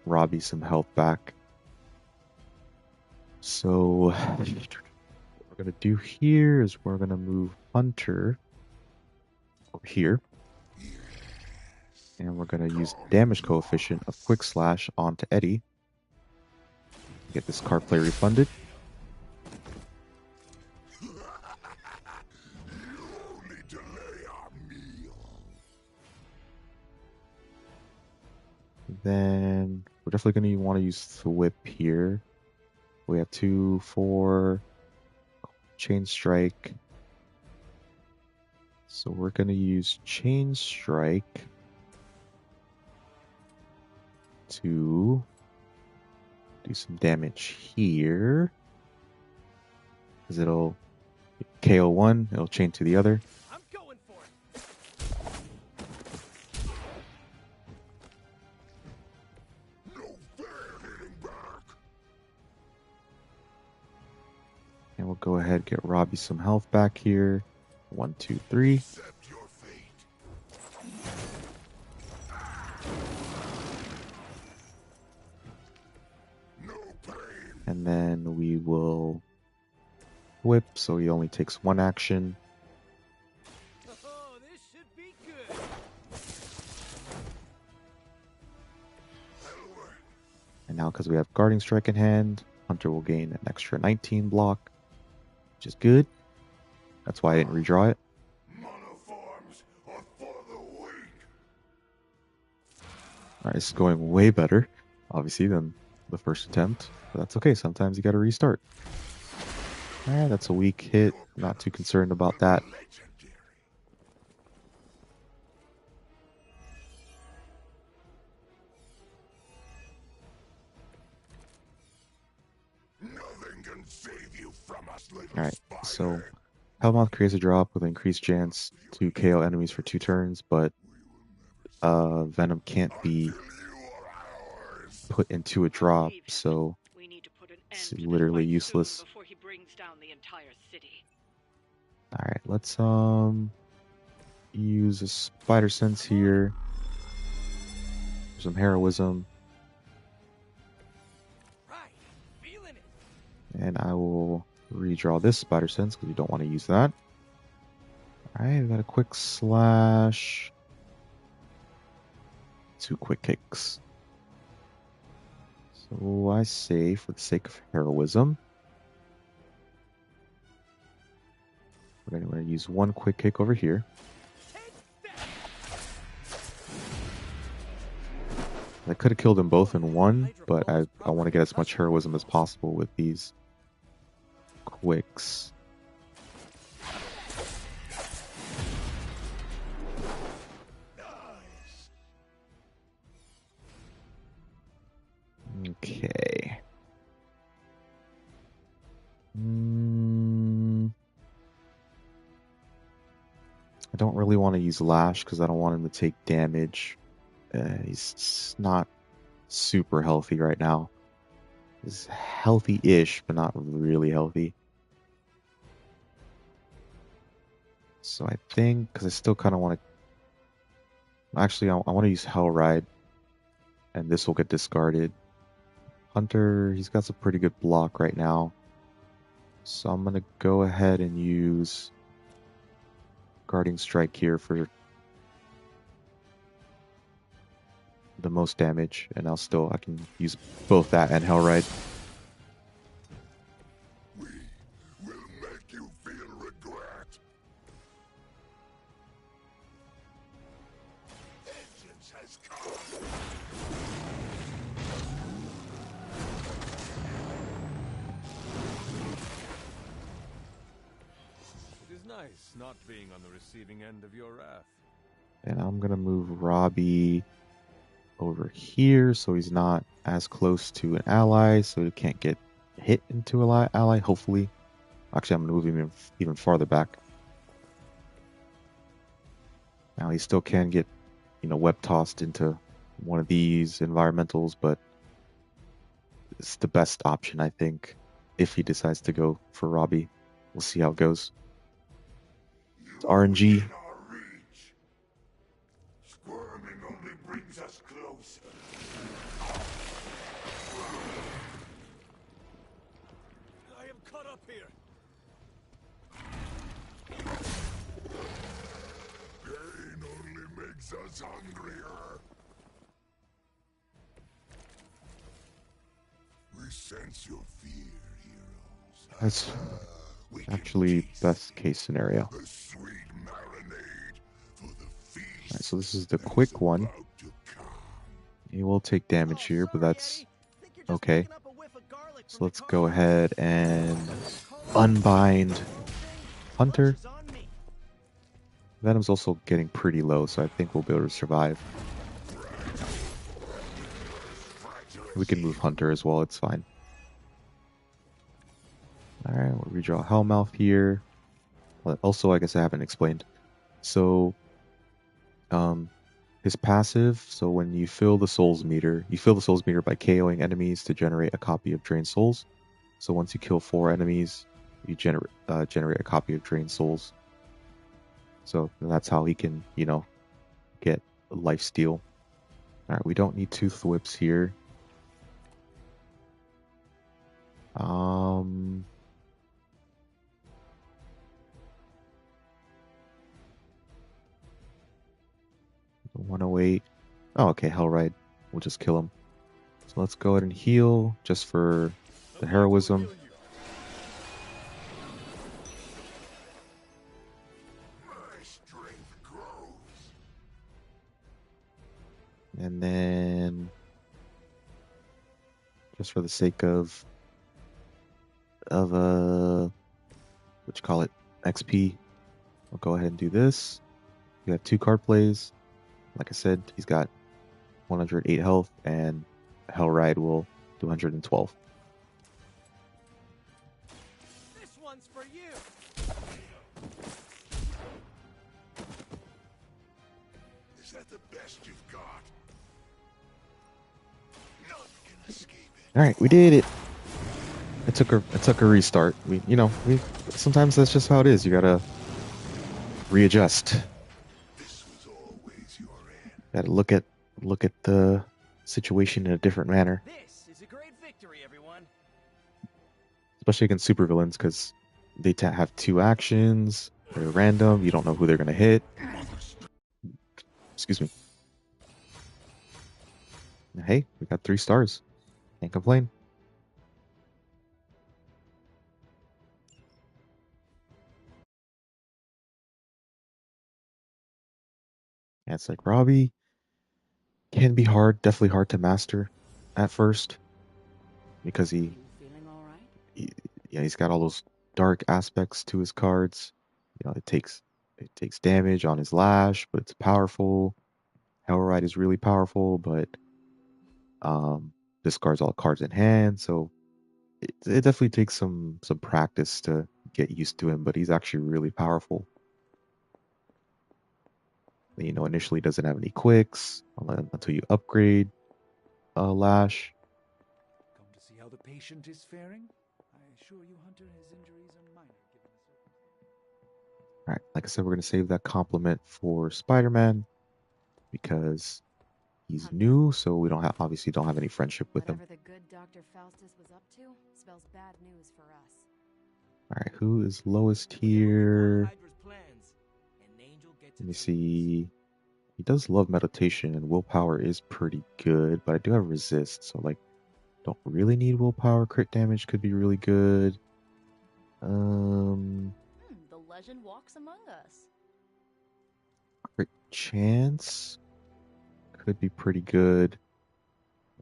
Robbie some health back. So what we're gonna do here is we're gonna move Hunter over here. And we're gonna use damage coefficient of Quick Slash onto Eddie. Get this card play refunded. You only delay our meal. Then we're definitely going to want to use the whip here. We have 2, 4, Chain Strike. So we're going to use Chain Strike to do some damage here. Because it'll KO one, it'll chain to the other. I'm going for it. No fair hitting back. And we'll go ahead and get Robbie some health back here. 1, 2, 3. Accept your fate. No pain. And then we will whip, so he only takes 1 action. Oh, this should be good. That'll work. because we have Guarding Strike in hand, Hunter will gain an extra 19 block, which is good. That's why I didn't redraw it. Monoforms are for the weak. Alright, this is going way better, obviously, than the first attempt. But that's okay, sometimes you gotta restart. Alright, that's a weak hit. Not too concerned about that. Legendary. Nothing can save you from us, little Alright, spider. so Hellmouth creates a drop with increased chance to KO enemies for 2 turns, but Venom can't be Until you are ours. put into a drop, so We need to put an it's end to this literally fight useless. soon before he brings down the entire city. Alright, let's use a Spider Sense here. Some heroism. Right. Feeling it. And I will redraw this Spider Sense because we don't want to use that. Alright, we got a quick slash. 2 quick kicks. So I say, for the sake of heroism, we're going to use 1 quick kick over here. I could have killed them both in one, but I want to get as much heroism as possible with these quicks. Okay. I don't really want to use Lash because I don't want him to take damage. He's just not super healthy right now. He's healthy-ish, but not really healthy. So I think, because I still kind of want to... Actually, I want to use Hell Ride, and this will get discarded. Hunter, he's got some pretty good block right now. So I'm going to go ahead and use Guarding Strike here for the most damage, and I can use both that and Hell Ride. We will make you feel regret. Vengeance has come. It is nice not being on the receiving end of your wrath. And I'm going to move Robbie over here so he's not as close to an ally, so he can't get hit into an ally, hopefully. Actually, I'm going to move him even farther back. Now, he still can get, web tossed into one of these environmentals, but it's the best option, I think, if he decides to go for Robbie. We'll see how it goes. It's RNG. In our reach. Squirming only brings us closer. I am caught up here. Pain only makes us hungrier. We sense your fear, heroes. That's We can actually taste best case scenario. the sweet marinade for the feast. Alright, so this is the that is quick one. about to come. He will take damage here, but that's Think you're just okay. picking up a whiff of garlic So from let's the go car? ahead and unbind Hunter. Lunch is on me. Venom's also getting pretty low, so I think we'll be able to survive. We can move Hunter as well, it's fine. Alright, we'll redraw Hellmouth here. But also, I guess I haven't explained. So, his passive, so when you fill the souls meter by KOing enemies to generate a copy of Drained Souls. So once you kill 4 enemies, you generate a copy of Drained Souls. So that's how he can, get lifesteal. Alright, we don't need 2 thwips here. Um... 108. Oh, okay, Hellride. We'll just kill him. So let's go ahead and heal just for the heroism. My strength grows. And then, just for the sake of what you call it, XP, we'll go ahead and do this. We have 2 card plays. Like I said, he's got 108 health, and Hellride will do 112. This one's for you. Is that the best you've got? None can escape it. All right, we did it. It took a restart. We sometimes that's just how it is. You gotta readjust. This was always your end. Gotta look at the situation in a different manner, This is a great victory, everyone. especially against supervillains, because they have 2 actions. They're random. You don't know who they're gonna hit. Excuse me. Hey, we got 3 stars. Can't complain. Yeah, it's like Robbie can be hard, definitely hard to master at first, because You feeling all right? he's got all those dark aspects to his cards. It takes damage on his lash, but it's powerful. Hellride is really powerful, but discards all cards in hand, so it definitely takes some practice to get used to him. But he's actually really powerful. Initially doesn't have any quicks until you upgrade lash. Come to see how the patient is faring? I assure you, Hunter, his injuries are minor given the circumstances. All right, like I said, we're gonna save that compliment for Spider-Man because he's new, so we obviously don't have any friendship with him. Whatever the good Dr. Faustus was up to spells bad news for us. All right, who is lowest Look at here? Hydra's plans. An angel gets Let me its see. He does love meditation, and willpower is pretty good, but I do have resist, so don't really need willpower. Crit damage could be really good. The legend walks among us. Crit chance could be pretty good.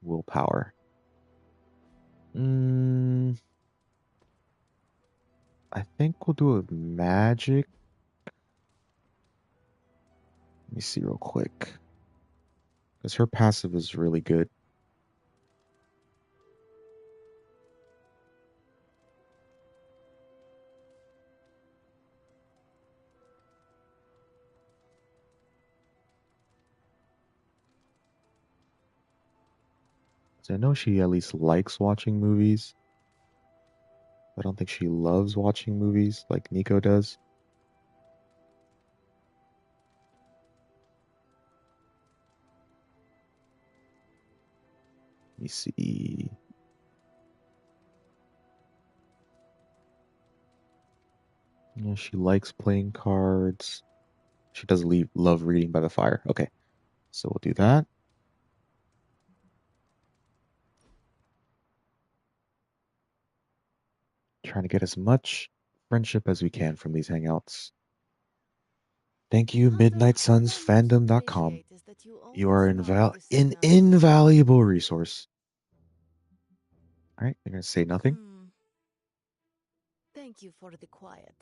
Willpower. I think we'll do a magic. Let me see real quick. Because her passive is really good. So I know she at least likes watching movies. I don't think she loves watching movies like Nico does. Let me see. Yeah, she likes playing cards. She does love reading by the fire. Okay, so we'll do that. Trying to get as much friendship as we can from these hangouts. Thank you, MidnightSunsFandom.com. You are an invaluable resource. All right, you're going to say nothing? Thank you for the quiet.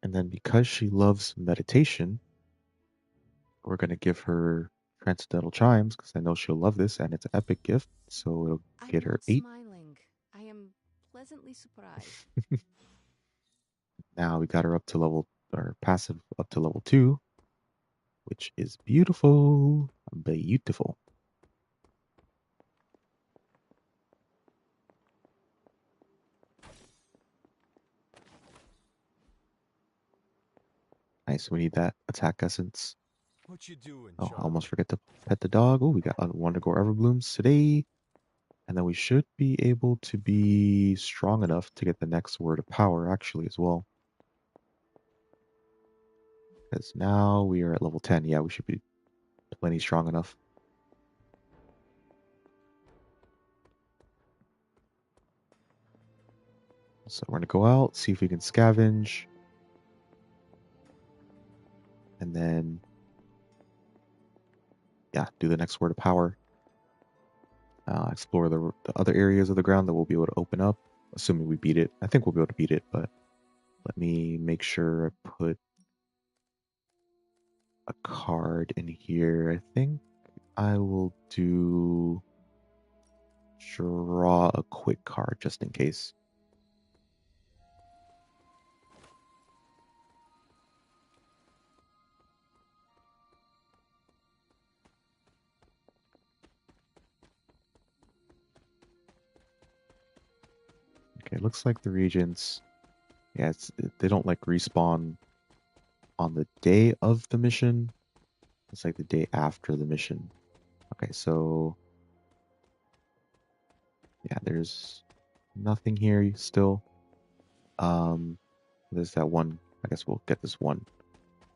And then because she loves meditation, we're going to give her Transcendental Chimes because I know she'll love this and it's an epic gift. So it'll get her 8. Smiling. I am pleasantly surprised. Now we got her up to passive up to level 2, which is beautiful. Beautiful. Nice, we need that attack essence. What you doing, Oh, I Charlie? almost forget to pet the dog. Oh, we got Wonder Gore Everblooms today. And then we should be able to be strong enough to get the next word of power actually as well. Because now we are at level 10. Yeah, we should be plenty strong enough. So we're going to go out, see if we can scavenge. And then, yeah, do the next word of power. Explore the other areas of the ground that we'll be able to open up, assuming we beat it. I think we'll be able to beat it, but let me make sure I put a card in here. I think I will draw a quick card just in case. Okay, looks like the regents, yeah, they don't like respawn on the day of the mission. It's like the day after the mission. Okay, so yeah, there's nothing here still. There's that one. I guess we'll get this one.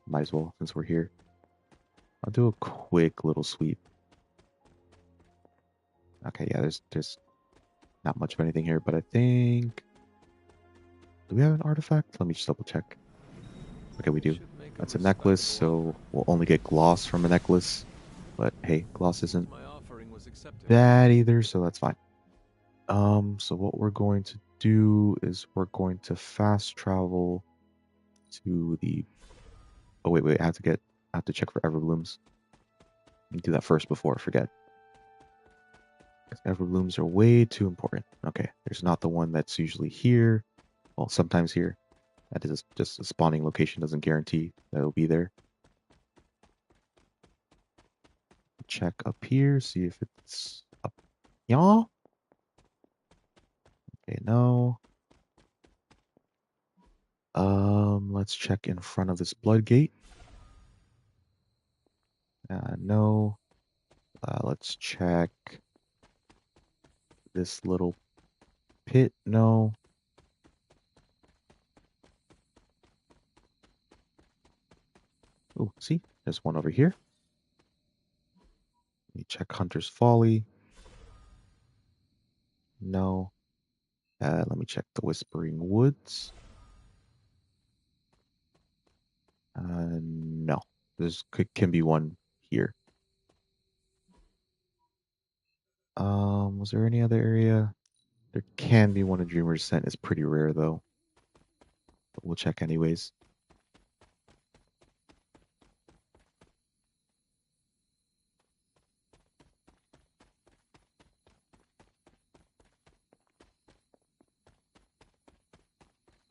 Might as well since we're here. I'll do a quick little sweep. Okay, yeah, there's not much of anything here, but I think, do we have an artifact? Let me just double check. Okay, we do. That's a necklace, so we'll only get gloss from a necklace. But hey, gloss isn't bad either, so that's fine. So what we're going to do is we're going to fast travel to the. Oh wait, I have to check for Everblooms. Let me do that first before I forget. Because Everblooms are way too important. Okay, there's not the one that's usually here. Well, sometimes here. That is just a spawning location, doesn't guarantee that it'll be there. Check up here, see if it's up. Y'all? Okay, no. Let's check in front of this blood gate. No. Let's check this little pit. No. Oh, see, there's one over here. Let me check Hunter's Folly. No. Let me check the Whispering Woods. No. Can be one here. Was there any other area? There can be one in Dreamer's Descent. It's pretty rare though. But we'll check anyways.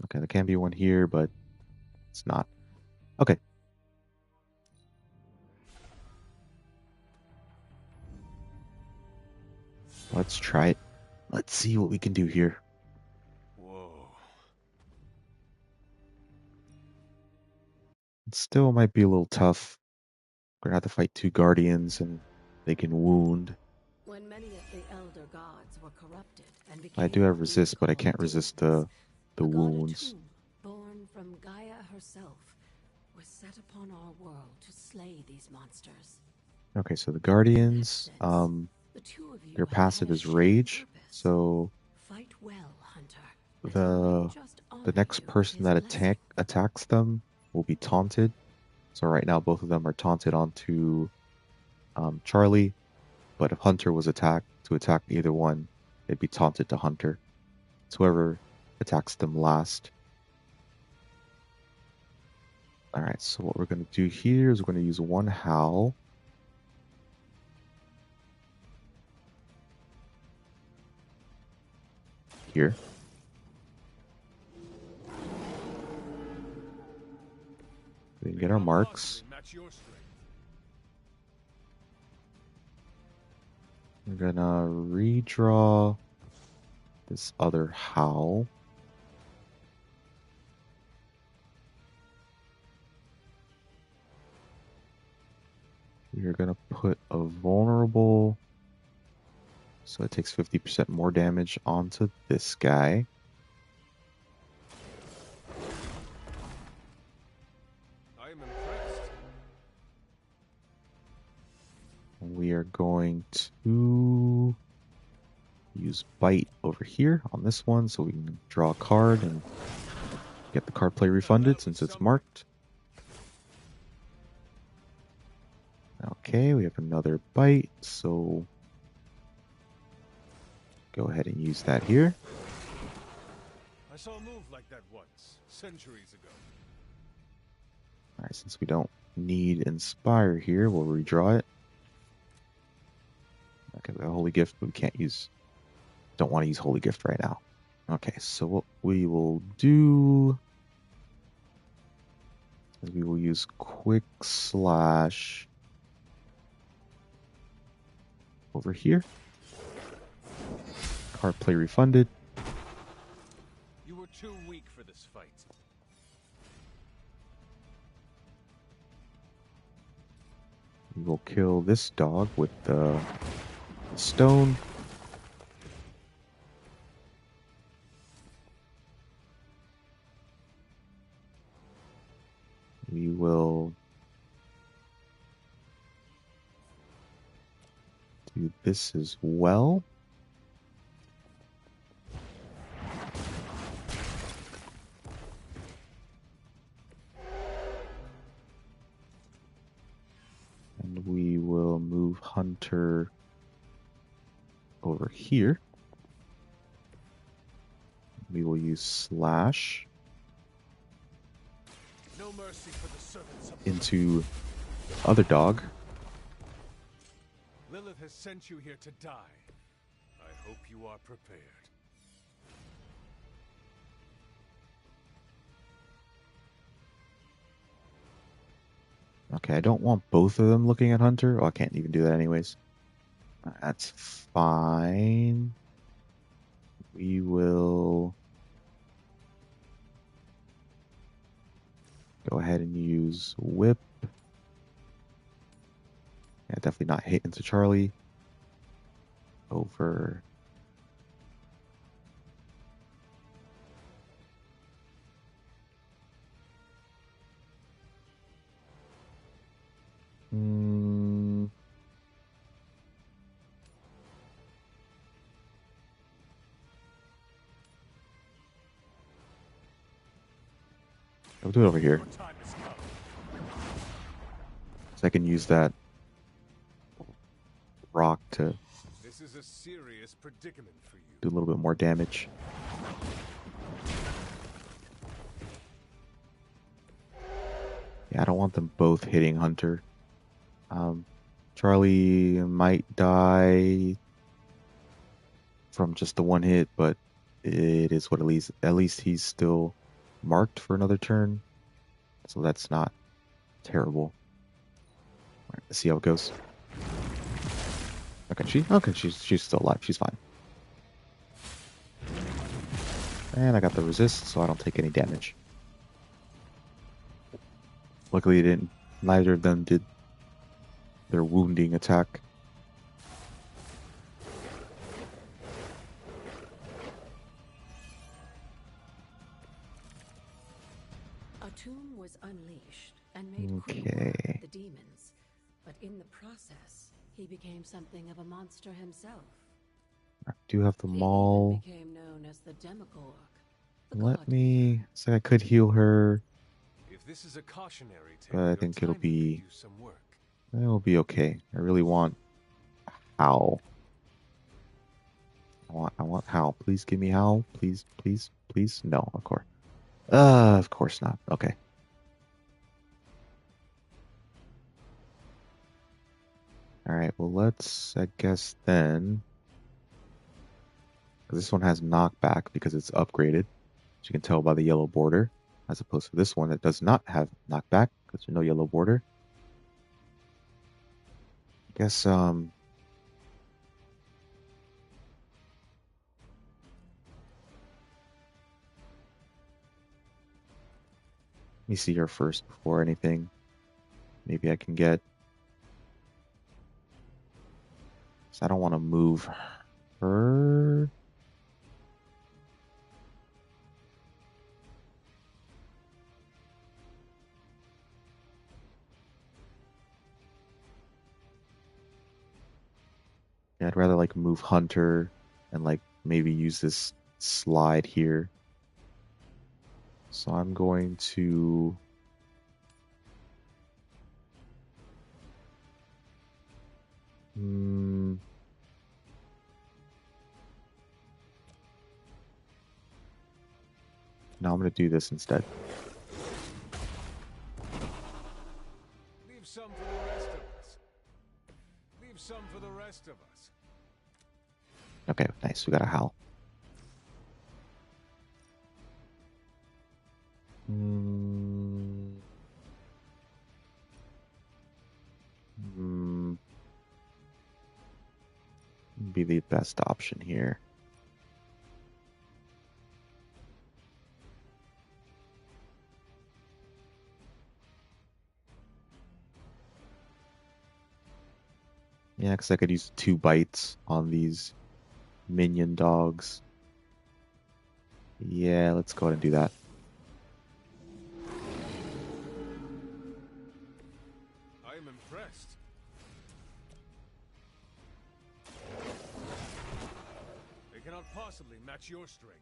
Okay, there can be one here, but it's not. Okay. Let's try it. Let's see what we can do here. Whoa. It still might be a little tough. We're gonna have to fight two guardians and they can wound. When many of the elder gods were corrupted and I do have resist, but I can't resist the wounds. Born from Gaia herself, was set upon our world to slay these monsters. Okay, so the guardians, their passive is rage. So fight well, Hunter. the next person that attacks them will be taunted. So right now both of them are taunted onto Charlie, but if Hunter was attack either one, they'd be taunted to Hunter. It's whoever attacks them last. Alright, so what we're going to do here is we're going to use one howl. Here. We can get our marks. We're gonna redraw this other howl. We are gonna put a vulnerable So it takes 50% more damage onto this guy. I am impressed. We are going to use Bite over here on this one so we can draw a card and get the card play refunded since it's marked. Okay, we have another Bite, so go ahead and use that here. I saw a move like that once, centuries ago. Alright, since we don't need Inspire here, we'll redraw it. Okay, we have Holy Gift, but we can't use... Don't want to use Holy Gift right now. Okay, so what we will do is we will use Quick Slash over here. Card play refunded. You were too weak for this fight. We will kill this dog with the stone. We will do this as well. And we will move Hunter over here. We will use Slash No mercy for the servants of into the other dog. Lilith has sent you here to die. I hope you are prepared. Okay, I don't want both of them looking at Hunter. Oh, I can't even do that anyways. That's fine. We will go ahead and use Whip. Yeah, definitely not hit into Charlie. Over. I'll do it over here. So I can use that rock to This is a serious predicament for you. do a little bit more damage. Yeah, I don't want them both hitting Hunter. Charlie might die from just the one hit, but it is what at least he's still marked for another turn. So that's not terrible. All right, let's see how it goes. Okay, she's still alive. She's fine. And I got the resist, so I don't take any damage. Luckily, neither of them did their wounding attack. A tomb was unleashed and made quick Okay. work of the demons, but in the process, he became something of a monster himself. I do have the He maul. even became known as the Demogorg. the Let god me. So I could heal her. If this is a cautionary tale, But I your think it'll timing be- could use some work. It'll be okay. I really want Howl. I want Howl. Please give me Howl. Please, please, please. No, of course. Of course not. Okay. Alright, well let's, I guess then... 'cause this one has knockback because it's upgraded. As you can tell by the yellow border. As opposed to this one that does not have knockback because there's no yellow border. I guess, let me see her first before anything. Maybe I can get... So I don't want to move her. Yeah, I'd rather like move Hunter and like maybe use this slide here. So I'm going to no, I'm going to do this instead. Leave some for the rest of us. Leave some for the rest of us. Okay, nice. We got a howl. Be the best option here. Yeah, because I could use 2 bites on these minion dogs. Yeah, let's go ahead and do that. I am impressed. They cannot possibly match your strength.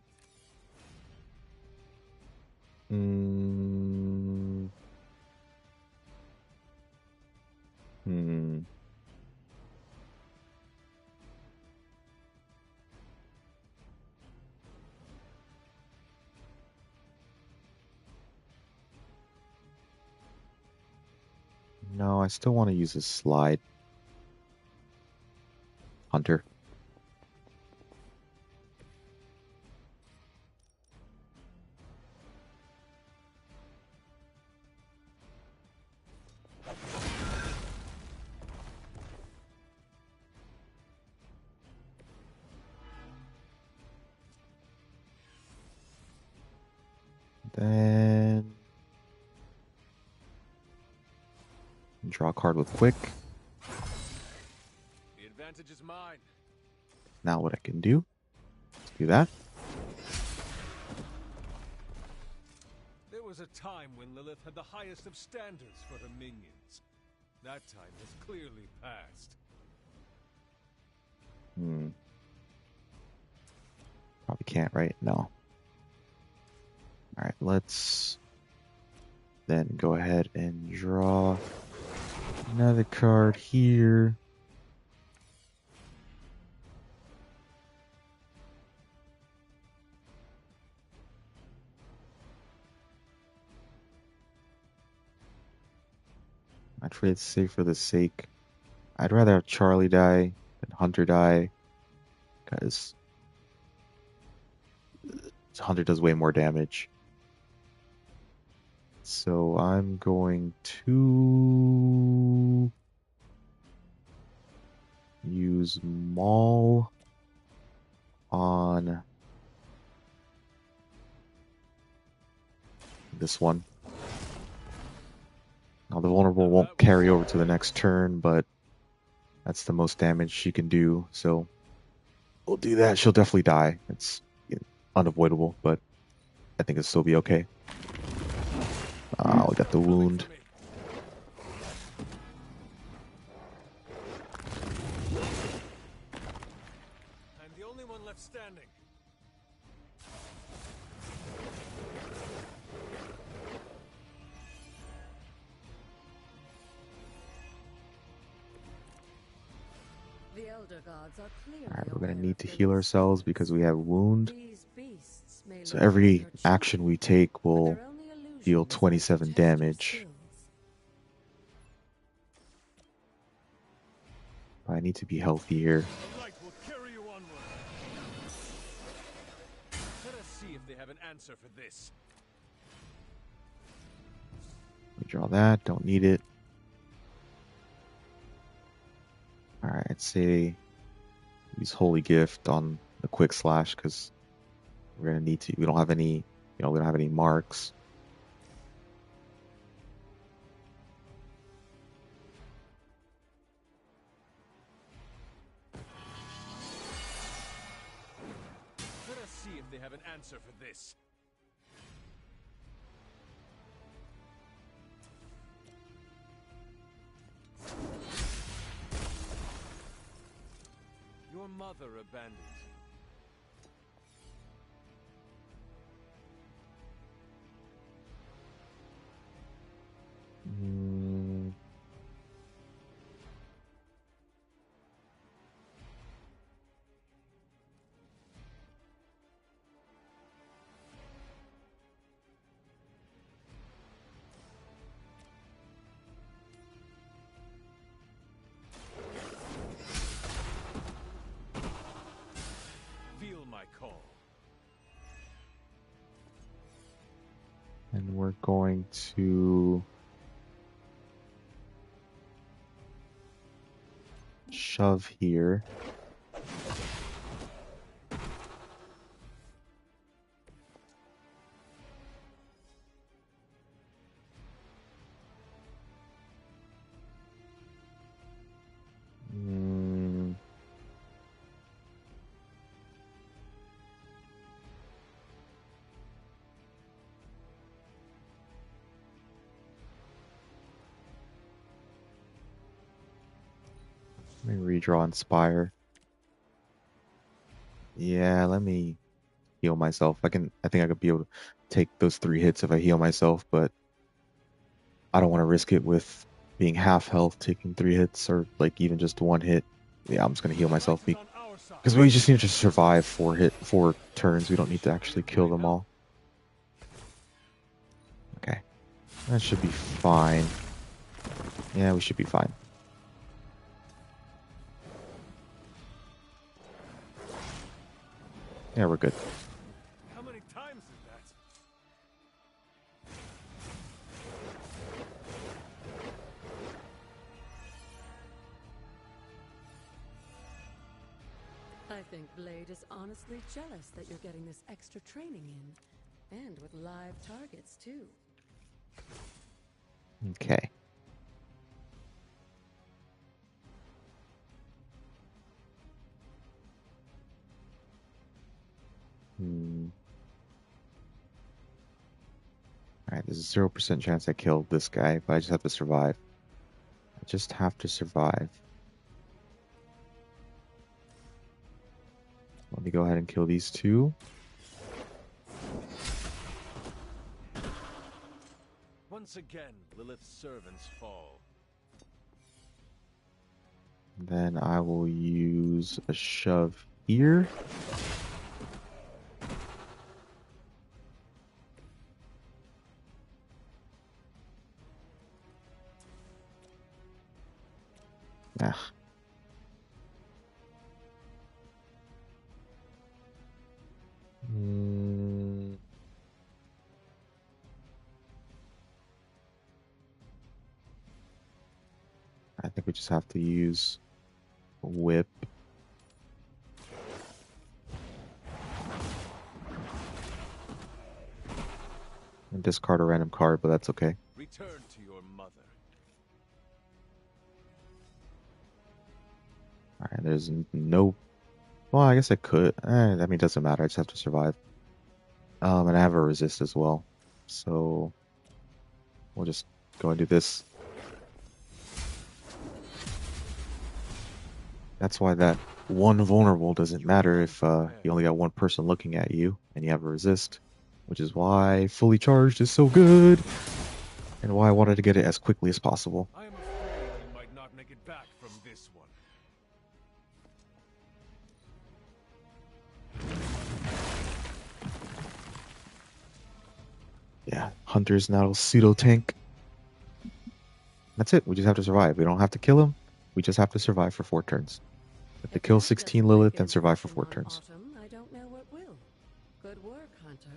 No, I still want to use a slide. Hunter. Then draw a card with quick. The advantage is mine. Now what I can do, let's do that. There was a time when Lilith had the highest of standards for her minions. That time has clearly passed. Probably can't, right? No. Alright, let's then go ahead and draw another card here. I trade safe for the sake. I'd rather have Charlie die than Hunter die, because Hunter does way more damage. So I'm going to use Maul on this one. Now the vulnerable won't carry over to the next turn, but that's the most damage she can do. So we'll do that. She'll definitely die. It's unavoidable, but I think it'll still be okay. We got the wound. I'm the only one left standing. The Elder Gods are clearly Alright, we're aware going to need of to the heal risk ourselves because we have wound. These beasts may So look every like action we take will they're only illusions deal that 27 test your damage. skills. I need to be healthy here. The light will carry you onward. Let us see if they have an answer for this. We draw that, don't need it. Alright, I'd say use Holy Gift on the quick slash because we're gonna need to. We don't have any, we don't have any marks. they have an answer for this. Your mother abandoned you. Feel my call. And we're going to shove here. Let me redraw Inspire. Yeah, let me heal myself. I think I could be able to take those 3 hits if I heal myself, but I don't want to risk it with being half health, taking 3 hits, or like even just 1 hit. Yeah, I'm just gonna heal myself because we just need to survive 4 turns. We don't need to actually kill them all. Okay, that should be fine. Yeah, we should be fine. Yeah, we're good. How many times is that? I think Blade is honestly jealous that you're getting this extra training in. And with live targets, too. Okay. Alright, there's a 0% chance I killed this guy, but I just have to survive. I just have to survive. Let me go ahead and kill these 2. Once again, Lilith's servants fall. Then I will use a shove here. Ah. I think we just have to use a whip. And discard a random card, but that's okay. Return to your mother. Alright, there's no... Well, I guess I could. I mean, it doesn't matter. I just have to survive. And I have a resist as well. So... we'll just go and do this. That's why that one vulnerable doesn't matter if you only got one person looking at you and you have a resist. Which is why fully charged is so good. And why I wanted to get it as quickly as possible. I am afraid you might not make it back from this one. Yeah, Hunter's now a pseudo tank. That's it. We just have to survive. We don't have to kill him. We just have to survive for 4 turns. We have to kill 16 Lilith and survive for 4 turns. I don't know what will. Good work, Hunter.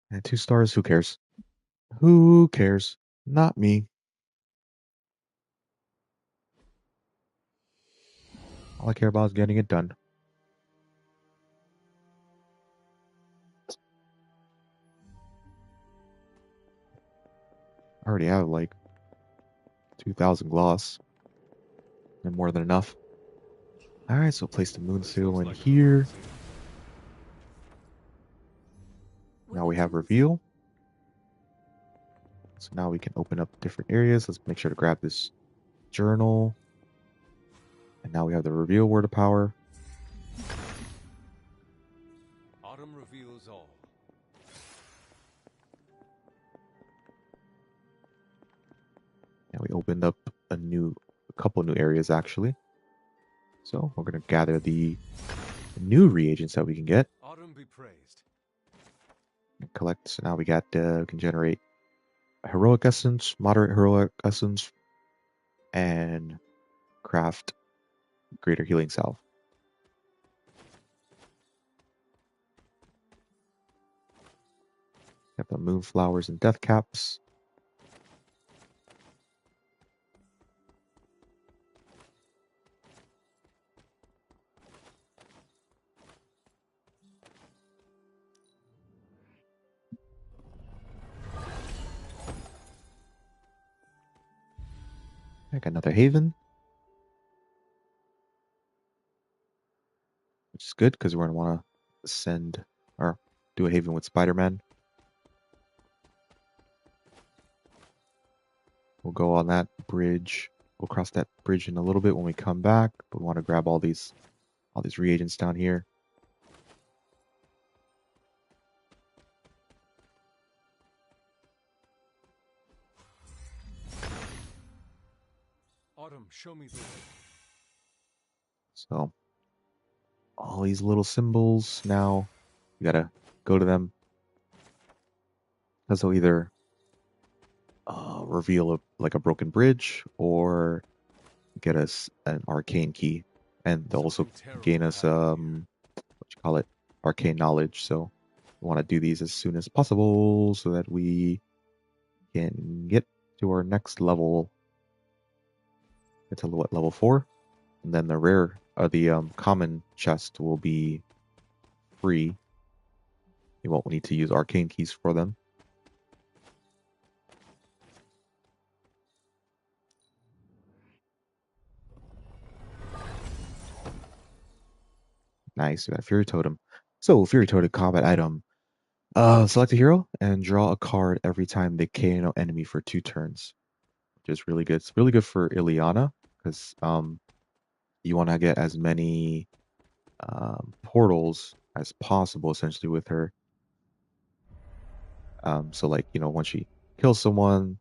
And 2 stars, who cares? Who cares? Not me. All I care about is getting it done. I already have like 2,000 gloss. And more than enough. Alright, so place the moon seal in here. Now we have reveal. So now we can open up different areas. Let's make sure to grab this journal. And now we have the reveal word of power. Autumn reveals all. And we opened up a couple new areas actually. So we're gonna gather the new reagents that we can get. Autumn be praised. And collect. So now we got we can generate a heroic essence, moderate heroic essence, and craft greater healing salve. Got the moonflowers and death caps. I got another haven, which is good because we're gonna want to send or do a haven with Spider-Man. We'll go on that bridge. We'll cross that bridge in a little bit when we come back, but we want to grab all these reagents down here. Autumn, show me the way. So all these little symbols now, you gotta go to them. Because they'll either reveal like a broken bridge or get us an arcane key, and they'll also gain us arcane knowledge. So we want to do these as soon as possible so that we can get to our next level. Get to what, level 4, and then the rare or the common chest will be free. You won't need to use arcane keys for them. Nice, we got Fury Totem. So, Fury Totem combat item. Select a hero and draw a card every time they KO an enemy for 2 turns. Which is really good. It's really good for Ileana, because you want to get as many portals as possible, essentially, with her. So, like, once she kills someone,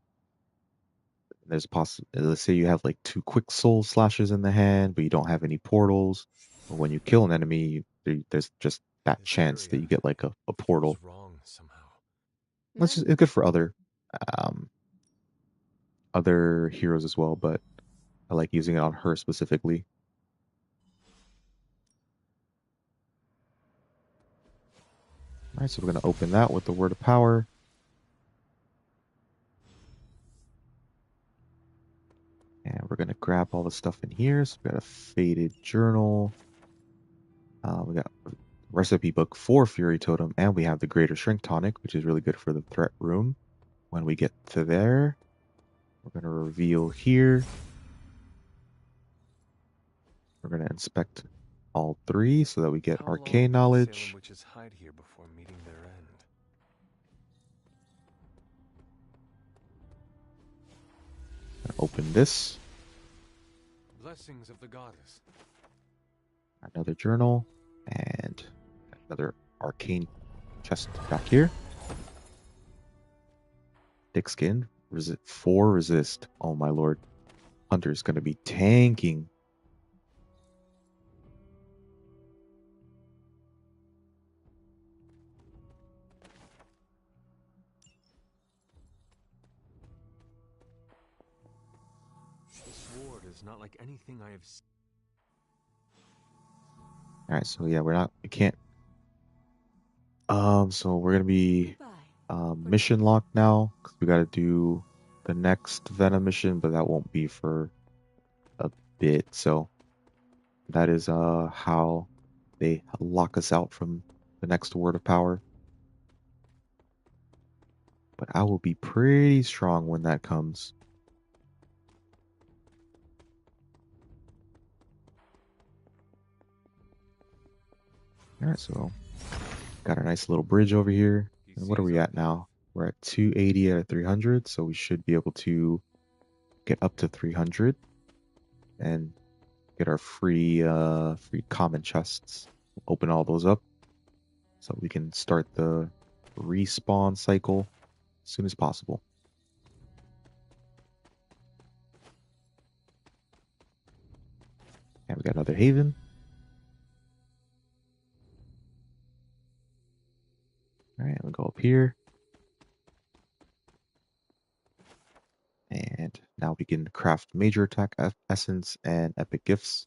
there's let's say you have like 2 quick soul slashes in the hand, but you don't have any portals. But when you kill an enemy, there's just that chance that you get like a portal. Wrong somehow. It's good for other heroes as well, but I like using it on her specifically. Alright, so we're going to open that with the word of power. And we're going to grab all the stuff in here. So we got a faded journal. We got a recipe book for Fury Totem, and we have the Greater Shrink Tonic, which is really good for the threat room. When we get to there, we're going to reveal here. We're going to inspect all 3 so that we get arcane knowledge. Witches hide here before meeting their end. Open this. Blessings of the goddess. Another journal and another arcane chest back here. Thick skin, 4 resist. Oh my lord. Hunter's gonna be tanking. This ward is not like anything I have seen. Alright, so yeah, we can't. So we're gonna be mission locked now, because we gotta do the next Venom mission, but that won't be for a bit, so That is how they lock us out from the next word of power. But I will be pretty strong when that comes. Alright, so got a nice little bridge over here. And what are we at now? We're at 280 out of 300, so we should be able to get up to 300 and get our free common chests. Open all those up so we can start the respawn cycle as soon as possible. And we got another haven. Alright, we'll go up here. And now we can craft major attack essence and epic gifts.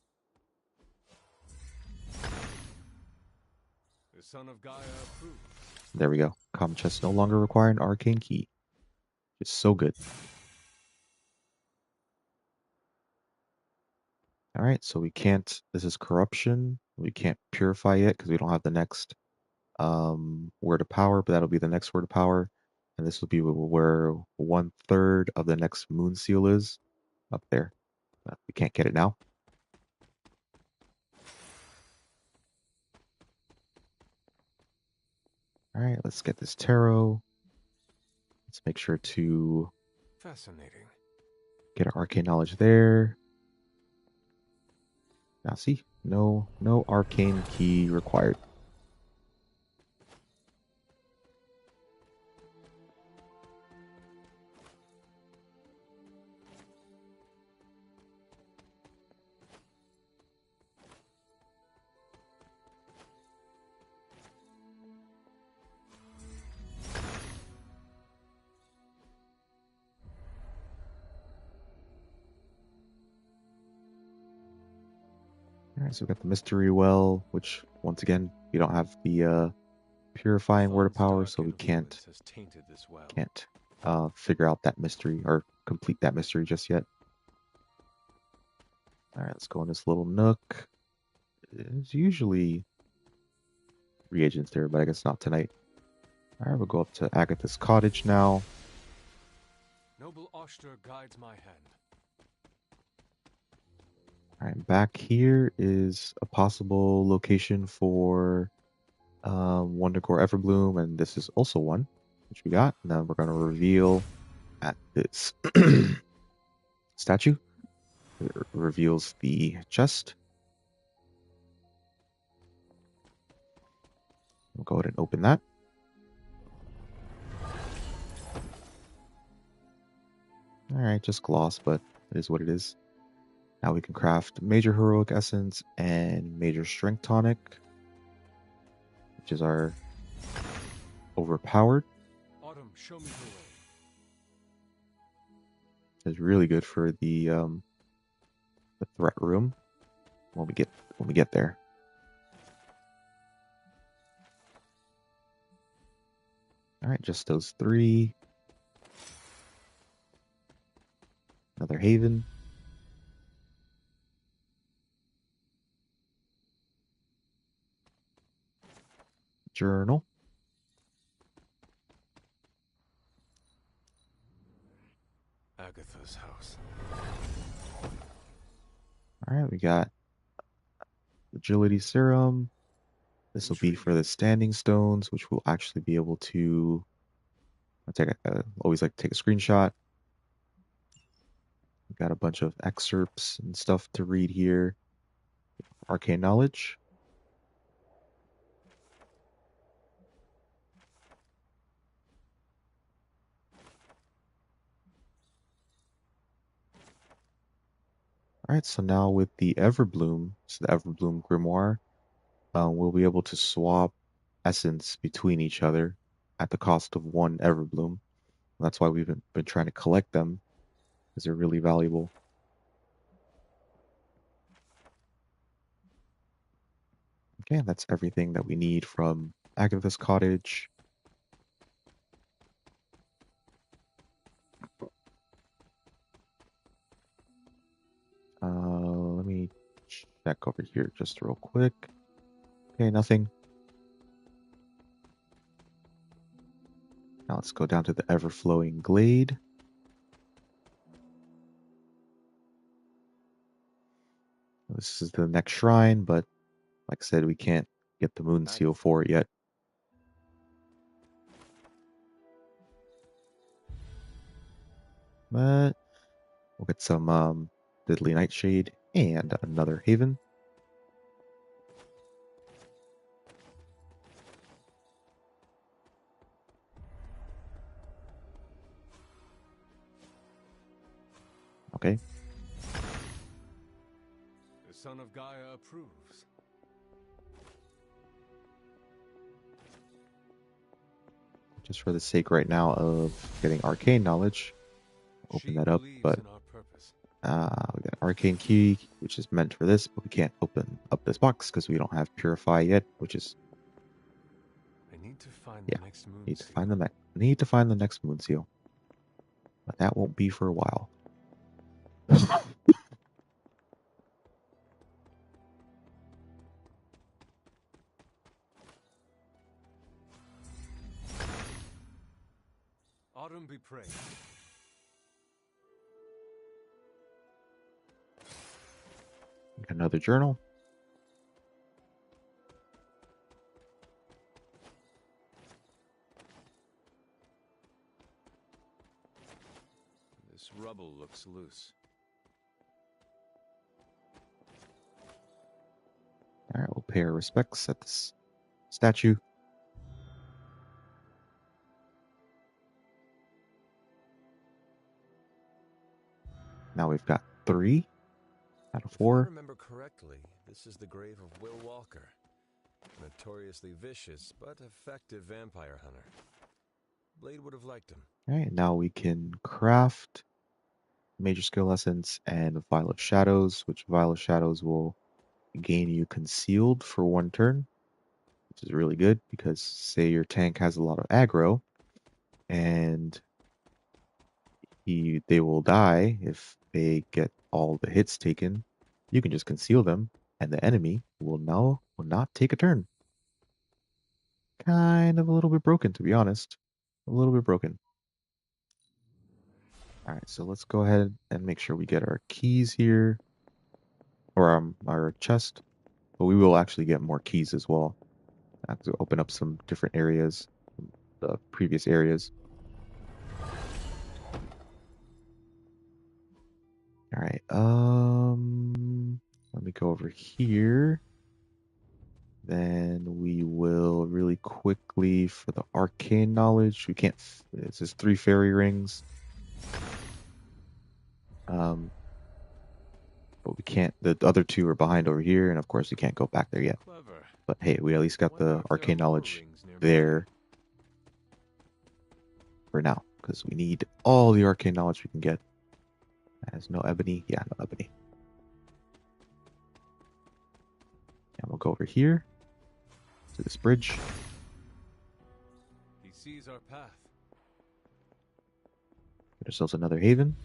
The son of Gaia approves. There we go. Common chests no longer require an arcane key. It's so good. Alright, so we can't, this is corruption. We can't purify yet because we don't have the next word of power, but that'll be the next word of power. And this will be where 1/3 of the next moon seal is. Up there. We can't get it now. Alright, let's get this tarot. Let's make sure to Fascinating. get our arcane knowledge there. Now see, no arcane key required. Alright, so we got the mystery well, which once again we don't have the purifying word of power, so we can't figure out that mystery or complete that mystery just yet. Alright, let's go in this little nook. There's usually reagents there, but I guess not tonight. Alright, we'll go up to Agatha's cottage now. Noble Oster guides my hand. Alright, back here is a possible location for Wondercore Everbloom, and this is also one, which we got. And then we're going to reveal at this statue. It reveals the chest. We'll go ahead and open that. Alright, just gloss, but it is what it is. Now we can craft Major Heroic Essence and Major Strength Tonic, which is our overpowered. Autumn, show me the way. It's really good for the threat room when we get there. All right, just those three. Another haven. Journal. Agatha's house. All right, we got agility serum. This will be for the standing stones, which we'll actually be able to. Always like to take a screenshot. We got a bunch of excerpts and stuff to read here. Arcane knowledge. All right, so now with the Everbloom, so the Everbloom Grimoire, we'll be able to swap essence between each other at the cost of one Everbloom. That's why we've been trying to collect them, because they're really valuable. Okay, that's everything that we need from Agatha's cottage. Let me check over here just real quick. Okay, nothing. Now let's go down to the ever-flowing glade. This is the next shrine, but like I said, we can't get the moon seal for it yet. But we'll get some Deadly Nightshade and another Haven. Okay. The son of Gaia approves. Just for the sake right now of getting arcane knowledge, open that up, but we got arcane key, which is meant for this, but we can't open up this box because we don't have purify yet, which is I need to find the next moon need to seal. find need to find the next moon seal, but that won't be for a while. Autumn be praised. Another journal. This rubble looks loose. All right, we'll pay our respects at this statue. Now we've got 3 out of 4. If I remember correctly, this is the grave of Will Walker, notoriously vicious but effective vampire hunter. Blade would have liked him. All right, now we can craft Major Skill Essence and Vial of Shadows, which Vial of Shadows will gain you concealed for 1 turn, which is really good because say your tank has a lot of aggro and they will die if they get all the hits taken. You can just conceal them and the enemy will not take a turn. Kind of a little bit broken, to be honest. A little bit broken. Alright, so let's go ahead and make sure we get our keys here. Or our chest. But we will actually get more keys as well. I have to open up some different areas, the previous areas. Alright, let me go over here. Then we will really quickly for the arcane knowledge. We can't. It says 3 fairy rings. But we can't. The other 2 are behind over here, and of course we can't go back there yet. Clever. But hey, we at least got the arcane knowledge nearby. there for now, because we need all the arcane knowledge we can get. Has no ebony. Yeah, no ebony. And we'll go over here to this bridge. He sees our path. Get ourselves another haven.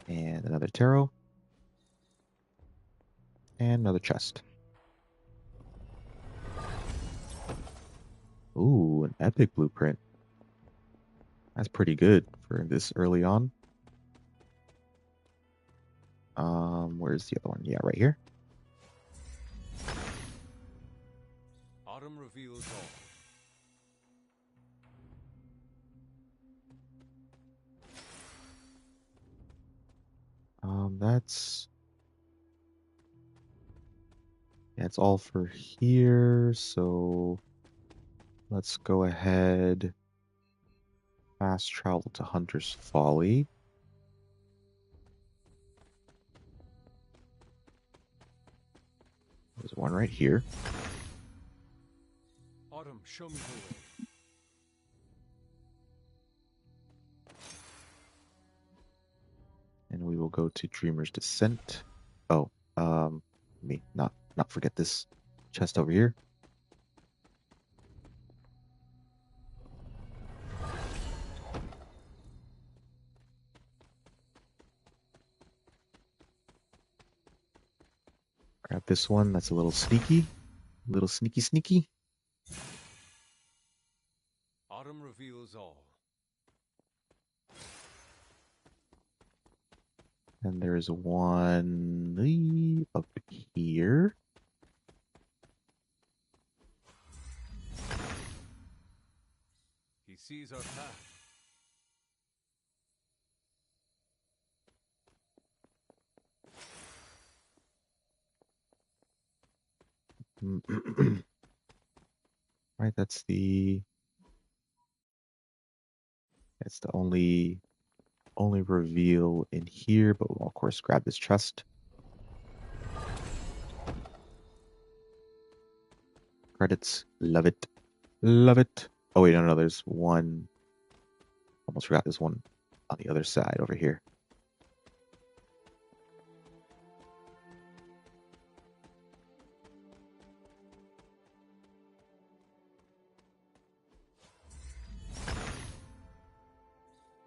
And another tarot. And another chest. Ooh, an epic blueprint. That's pretty good for this early on. Where's the other one? Yeah, right here. Autumn reveals all. That's all for here. So let's go ahead. Fast travel to Hunter's Folly. There's one right here. Autumn, show me the way. And we will go to Dreamer's Descent. Oh, let me not forget this chest over here. Grab this one. That's a little sneaky. A little sneaky. Autumn reveals all. And there's one up here. He sees our path. Right, that's the only reveal in here, but we'll of course grab this chest. Credits, love it. Love it. Oh wait, no, there's one. Almost forgot there's one on the other side over here.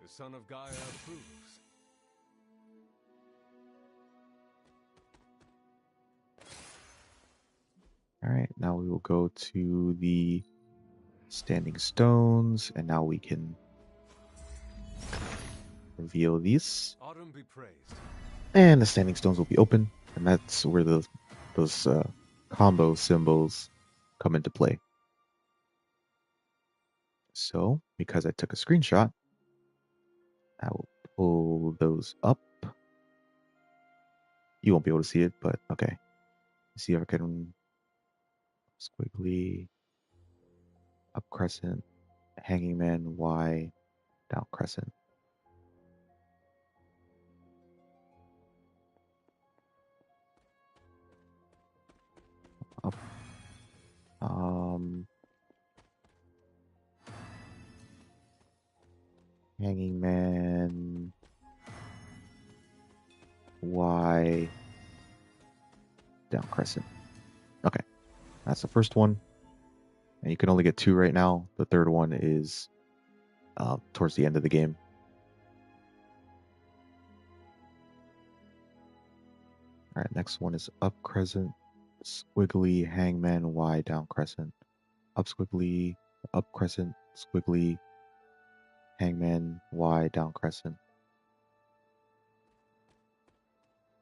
The son of Gaia approves. All right, now we will go to the standing stones, and now we can reveal these. Autumn be praised. And the standing stones will be open, and that's where those combo symbols come into play. So, because I took a screenshot, I will pull those up. You won't be able to see it, but okay. See if I can squiggly, up crescent, hanging man, Y, down crescent. Up. Hanging man, Y, down crescent. Okay, that's the first one. And you can only get 2 right now. The third one is towards the end of the game. All right, next one is up crescent, squiggly, hangman, Y, down crescent. Up squiggly, up crescent, squiggly, hangman, Y, down crescent.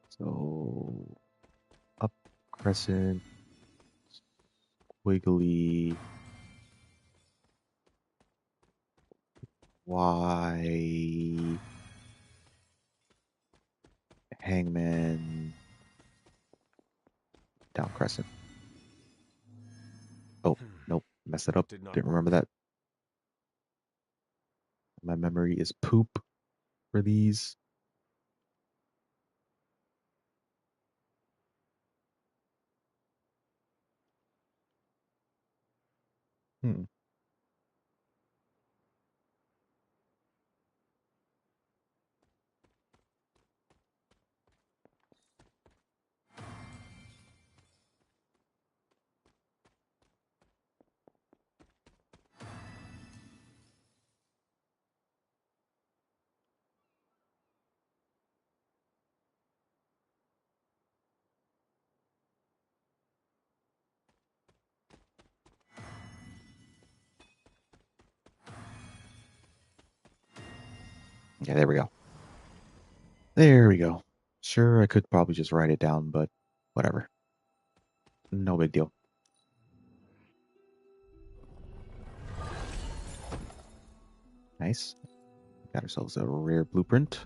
So, up crescent, squiggly, Y, hangman, down crescent. Oh, nope, messed it up. Didn't remember that. My memory is poop for these. Yeah, there we go. There we go. Sure, I could probably just write it down, but whatever. No big deal. Nice. Got ourselves a rare blueprint.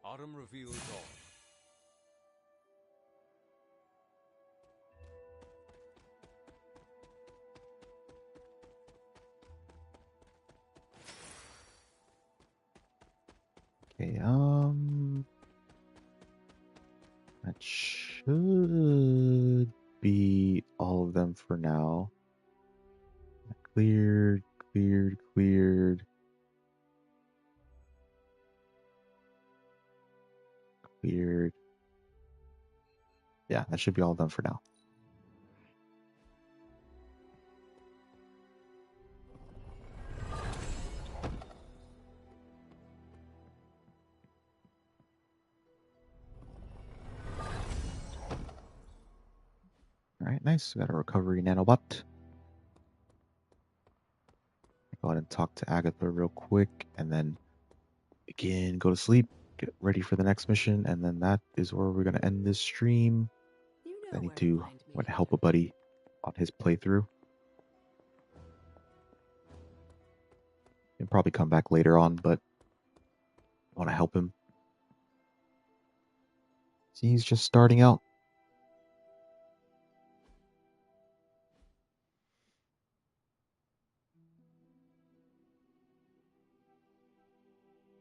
Autumn reveals all. Okay, that should be all of them for now. Cleared, cleared, cleared. Weird. Yeah, that should be all done for now. Alright, nice. We got a recovery nanobot. Go ahead and talk to Agatha real quick, and then again, go to sleep, get ready for the next mission, and then that is where we're going to end this stream. You I know need where to find me. want to help a buddy on his playthrough. He'll probably come back later on, but I want to help him. He's just starting out.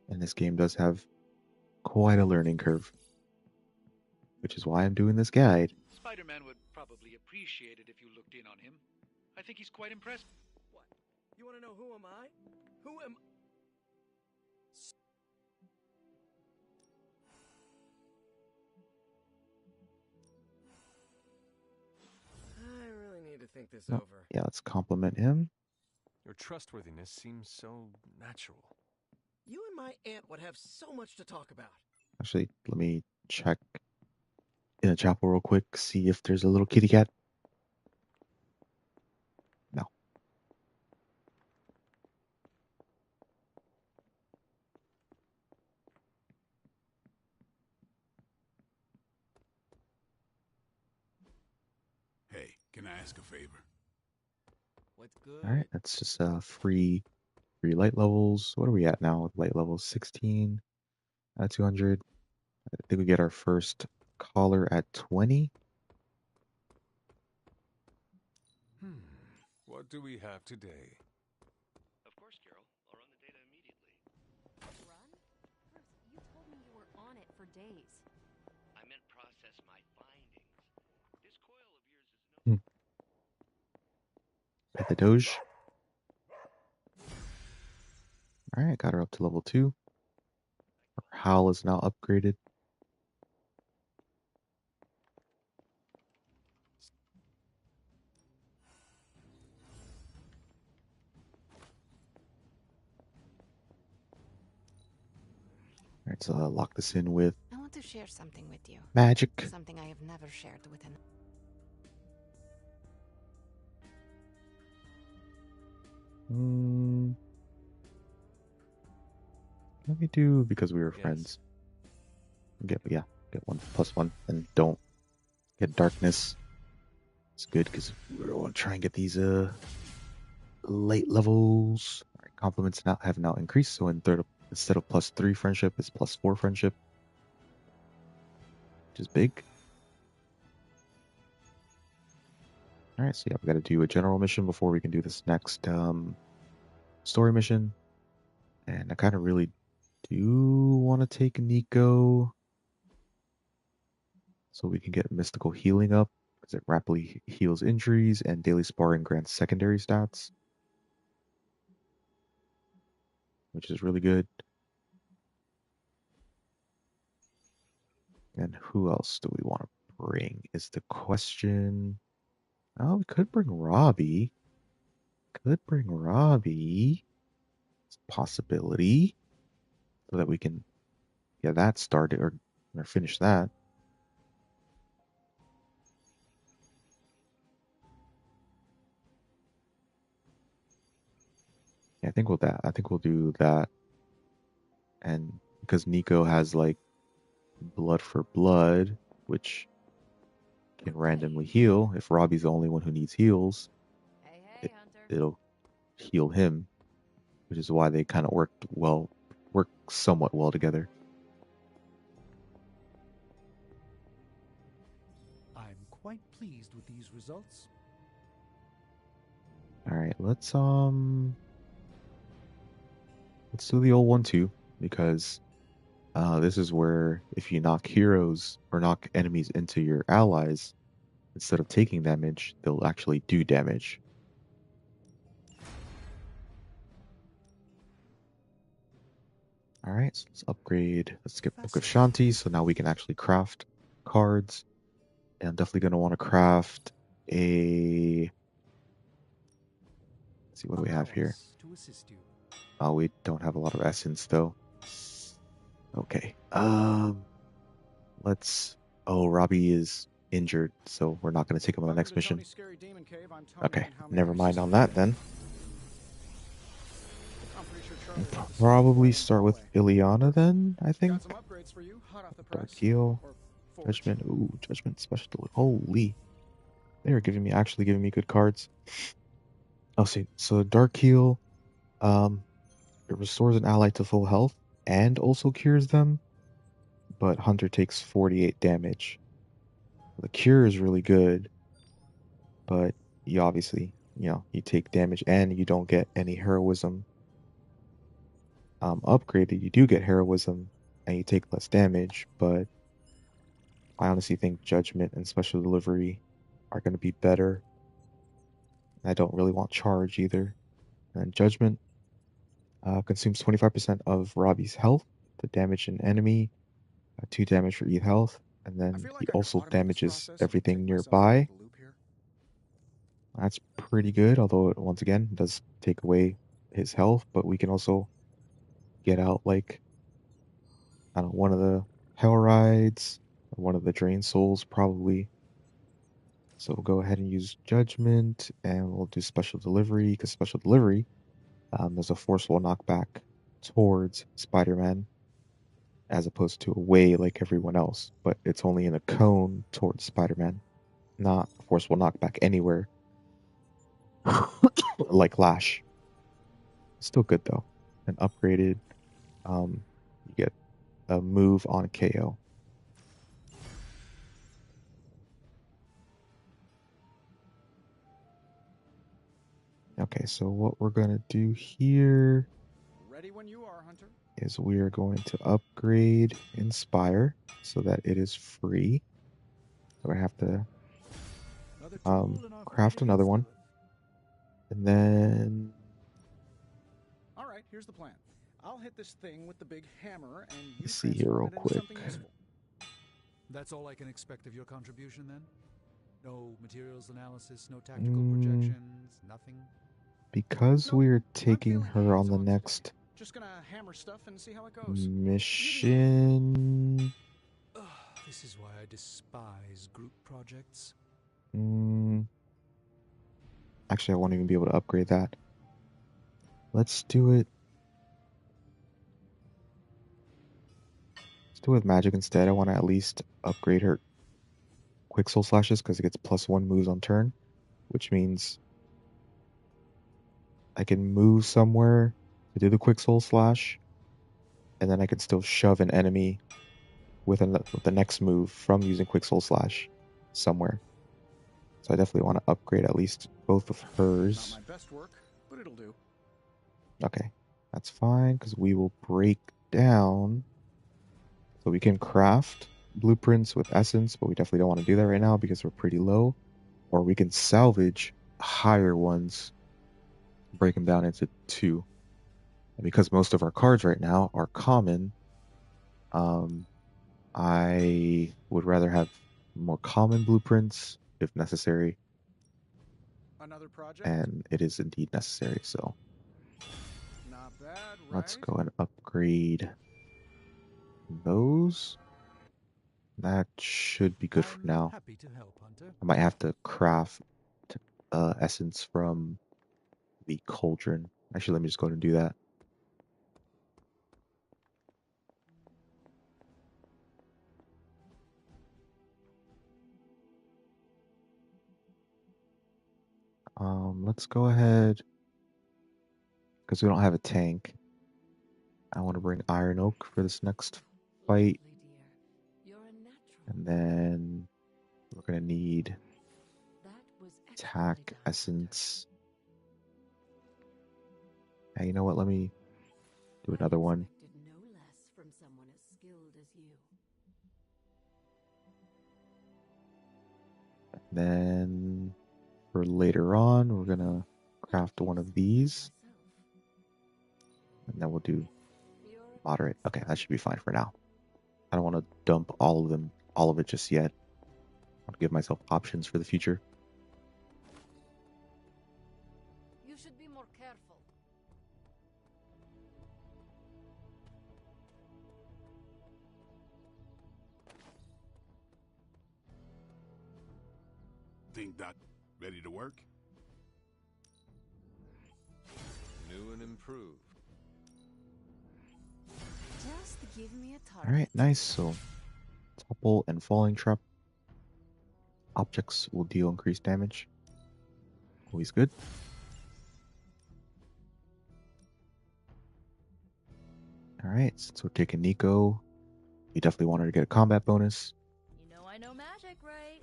And this game does have quite a learning curve, which is why I'm doing this guide. Spider-Man would probably appreciate it if you looked in on him. I think he's quite impressed. What? You want to know who am I? Who am... I really need to think this Oh, over. yeah, let's compliment him. Your trustworthiness seems so natural. You and my aunt would have so much to talk about. Actually, let me check in the chapel real quick, see if there's a little kitty cat. No. Hey, can I ask a favor? What's good? All right, that's just free light levels. What are we at now with light levels? 16 at 200. I think we get our first collar at 20. What do we have today? Of course, Carol. I'll run the data immediately. Run? First, you told me you were on it for days. I meant process my findings. This coil of yours is no... Pet the Doge. All right, got her up to level 2. Our Howl is now upgraded. All right, so lock this in with I want to share something with you. magic. Something I have never shared with an... Let me do because we were Yes. friends. Get 1+1 and don't get darkness. It's good because we want to try and get these late levels. All right, compliments have now increased, so instead of +3 friendship, it's +4 friendship, which is big. All right, so yeah, we got to do a general mission before we can do this next story mission, and I kind of really do want to take Nico so we can get mystical healing up, because it rapidly heals injuries and daily sparring grants secondary stats, which is really good. And who else do we want to bring is the question. Oh, we could bring Robbie. It's a possibility. So that we can get that started or finish that. Yeah, I think we'll do that. And because Nico has like blood for blood, which can randomly heal. If Robbie's the only one who needs heals, Hey, Hunter. it'll heal him, which is why they kind of work somewhat well together. I'm quite pleased with these results. All right, let's do the old one too, because this is where if you knock heroes or knock enemies into your allies, instead of taking damage, they'll actually do damage. All right, so let's upgrade. Let's skip Book of Shanti, so now we can actually craft cards. And I'm definitely going to want to craft a... Let's see, what do we have here? To assist you. Oh, we don't have a lot of essence, though. Okay. Let's... Oh, Robbie is injured, so we're not going to take him on the next mission. Okay, never mind on that, then. We'll probably start with Ileana, then, I think. Dark Heal. Judgment. Ooh, Judgment Special. Holy. They are actually giving me good cards. Oh, see. So Dark Heal, it restores an ally to full health and also cures them, but Hunter takes 48 damage. The cure is really good, but you obviously, you take damage and you don't get any heroism. Upgraded, you do get heroism and you take less damage, but I honestly think Judgment and Special Delivery are going to be better. I don't really want Charge either. And Judgment consumes 25% of Robbie's health to damage an enemy, 2 damage for each health, and then he also damages everything nearby. That's pretty good, although it, once again, does take away his health, but we can also get out, like, I don't know, one of the Hell Rides, or one of the Drain Souls, probably. So we'll go ahead and use Judgment, and we'll do Special Delivery, because Special Delivery, there's a forceful knockback towards Spider-Man, as opposed to away like everyone else, but it's only in a cone towards Spider-Man, not a forceful knockback anywhere, like Lash. Still good though, and upgraded, you get a move on KO. Okay, so what we're gonna do here is we are going to upgrade Inspire so that it is free. So I have to craft another one, and then. All right, here's the plan. I'll hit this thing with the big hammer, and you Let's see here real quick. That's all I can expect of your contribution, then? No materials analysis, no tactical projections, nothing? Because we're taking her on the next just gonna hammer stuff and see how it goes. mission. This is why I despise group projects. Actually, I won't even be able to upgrade that. Let's do it. Let's do it with magic instead. I want to at least upgrade her quick soul slashes because it gets +1 moves on turn, which means I can move somewhere to do the quick soul slash, and then I can still shove an enemy with the next move from using quick soul slash somewhere. So I definitely want to upgrade at least both of hers. Not my best work, but it'll do. Okay, that's fine because we will break down. So we can craft blueprints with essence, but we definitely don't want to do that right now because we're pretty low. Or we can salvage higher ones, break them down into 2. And because most of our cards right now are common, I would rather have more common blueprints if necessary. Another project? And it is indeed necessary, so not bad, right? Let's go and upgrade those. That should be good for now. Happy to help, Hunter. I might have to craft essence from the cauldron. Actually, let me just go ahead and do that. Let's go ahead, because we don't have a tank. I want to bring Iron Oak for this next fight. And then we're going to need attack essence. Hey, you know what? Let me do another one. And then for later on, we're going to craft one of these. And then we'll do Moderate. Okay, that should be fine for now. I don't want to dump all of it just yet. I'll give myself options for the future. You should be more careful. Think that ready to work? New and improved. Just give me a target. All right, nice. So, topple and falling trap objects will deal increased damage. Always good. All right, since we're taking Nico, we definitely want her to get a combat bonus. You know I know magic, right?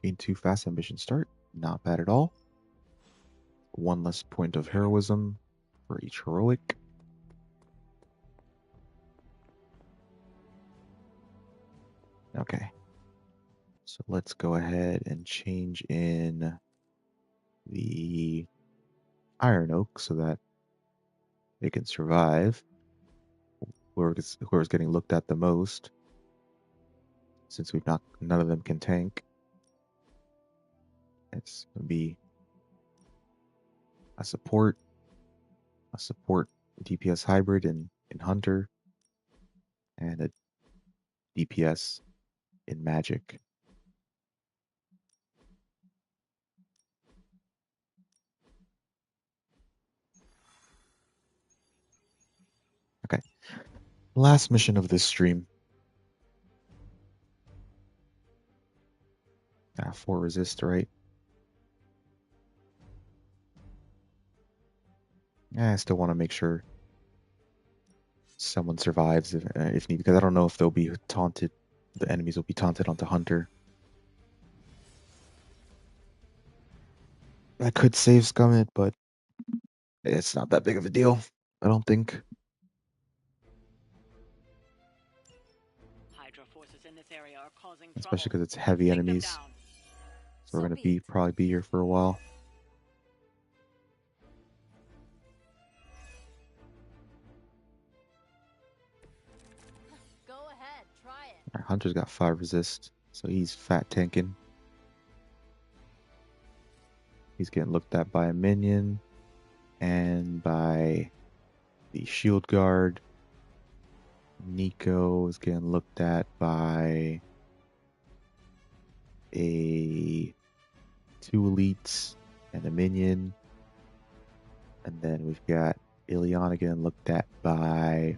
Gain 2 fast ambition start. Not bad at all. 1 less point of heroism for each heroic. Okay. So let's go ahead and change in the Iron Oak so that they can survive. Whoever's getting looked at the most, since none of them can tank. It's gonna be a support DPS hybrid in Hunter, and a DPS in Magic. Okay. Last mission of this stream. 4 resist, right? I still want to make sure someone survives if need, because I don't know if they'll be taunted. The enemies will be taunted onto Hunter. I could save Scummit, but it's not that big of a deal, I don't think. Hydra forces in this area are causing Especially trouble. because it's heavy Take them enemies. down. So we're gonna probably be here for a while. Go ahead, try it. Our Hunter's got 5 resist, so he's fat tanking. He's getting looked at by a minion and by the shield guard. Nico is getting looked at by two elites and a minion. And then we've got Ileana getting looked at by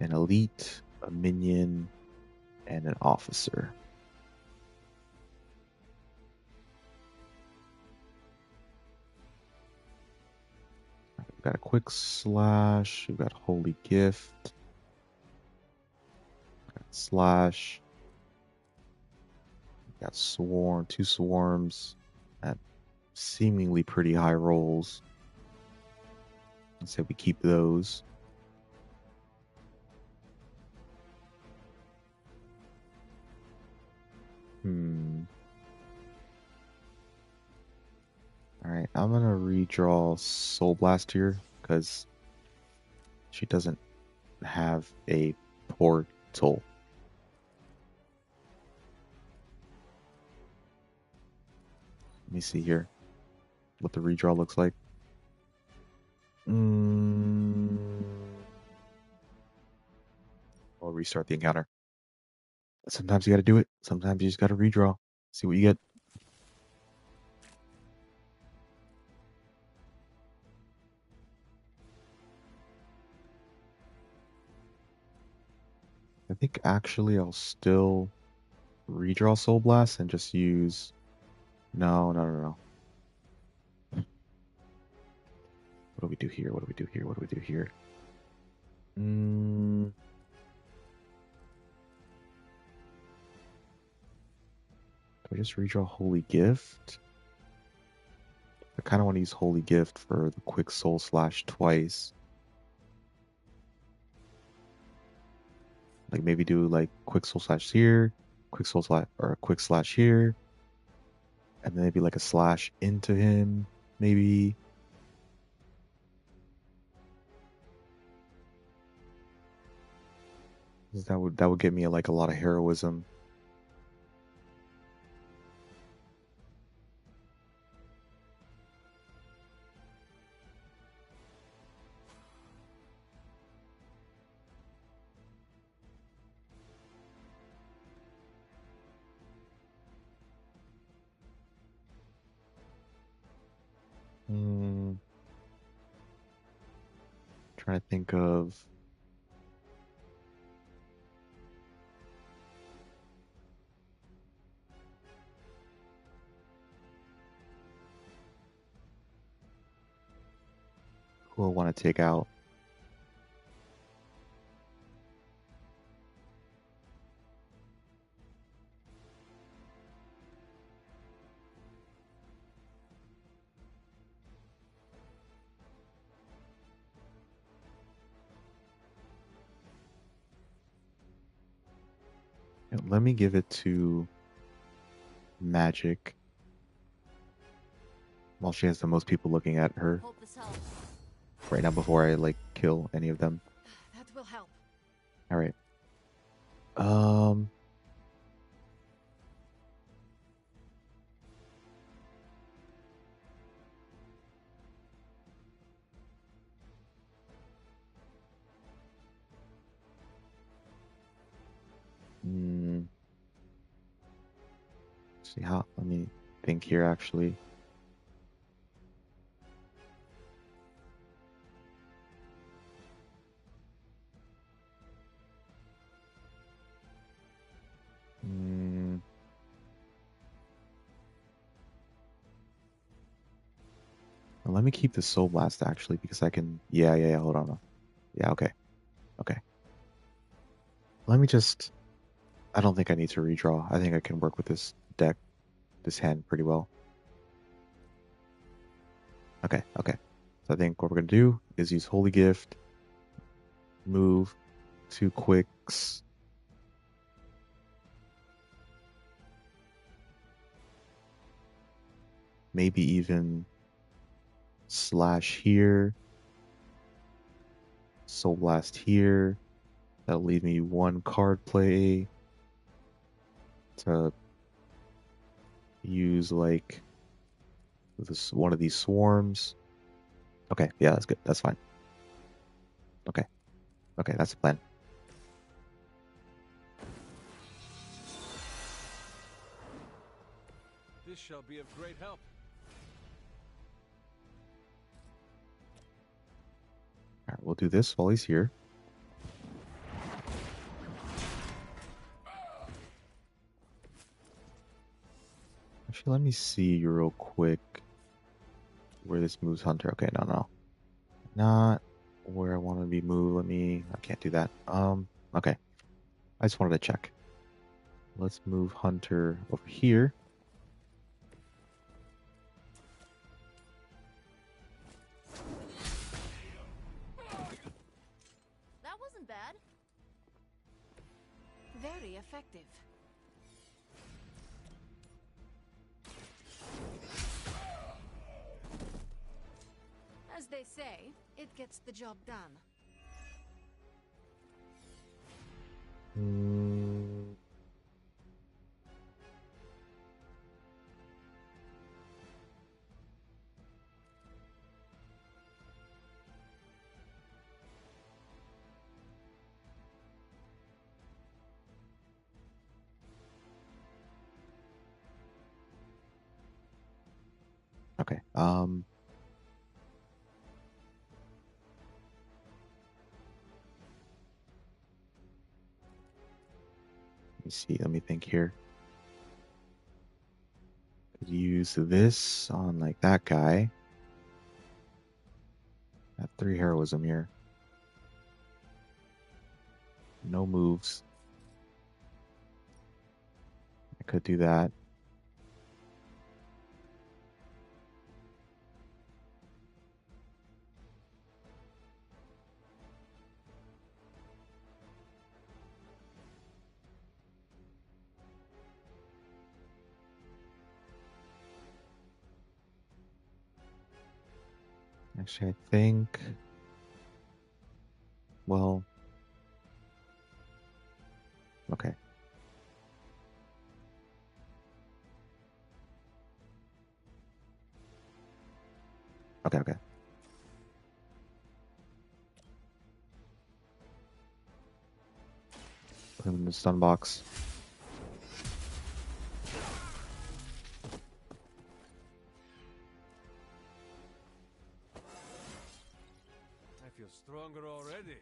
an elite, a minion, and an officer. We've got a quick slash, we've got holy gift, slash, we've got swarm, 2 swarms at seemingly pretty high rolls. I'd say we keep those. Alright, I'm gonna redraw Soul Blast here, because she doesn't have a portal. Let me see here what the redraw looks like. I'll restart the encounter. Sometimes you gotta do it. Sometimes you just gotta redraw. See what you get. I think actually I'll still redraw Soul Blast and just use... No. What do we do here? What do we do here? What do we do here? Do I just redraw Holy Gift? I kind of want to use Holy Gift for the quick soul slash twice. Like maybe do like quick soul slash here, quick soul slash, or a quick slash here, and then maybe like a slash into him, maybe. 'Cause that would get me like a lot of heroism. Trying to think of. Who I want to take out. Let me give it to Magic while she has the most people looking at her Hope this helps. right now before I like kill any of them. That will help. All right. Um. mm, See how? Let me think here. Actually, mm, well, let me keep the Soul Blast actually because I can. Yeah. Hold on. Yeah. Okay. Okay. Let me just. I don't think I need to redraw. I think I can work with this deck, this hand pretty well. Okay. Okay. So I think what we're gonna do is use Holy Gift, move 2 quicks. Maybe even slash here, Soul Blast here. That'll leave me 1 card play to use like this one of these swarms. Okay, yeah, that's good. That's fine. Okay, okay, that's the plan. This shall be of great help. All right, we'll do this while he's here. Actually, let me see real quick where this moves Hunter. Okay, no. Not where I want to be moved. I can't do that. Okay. I just wanted to check. Let's move Hunter over here. That wasn't bad. Very effective. As they say, it gets the job done. Mm. Okay. Let me see. Let me think here. Could use this on like that guy. Got 3 heroism here. No moves. I could do that. Actually, I think. Well, Okay, okay. Put him in the stun box. I feel stronger already.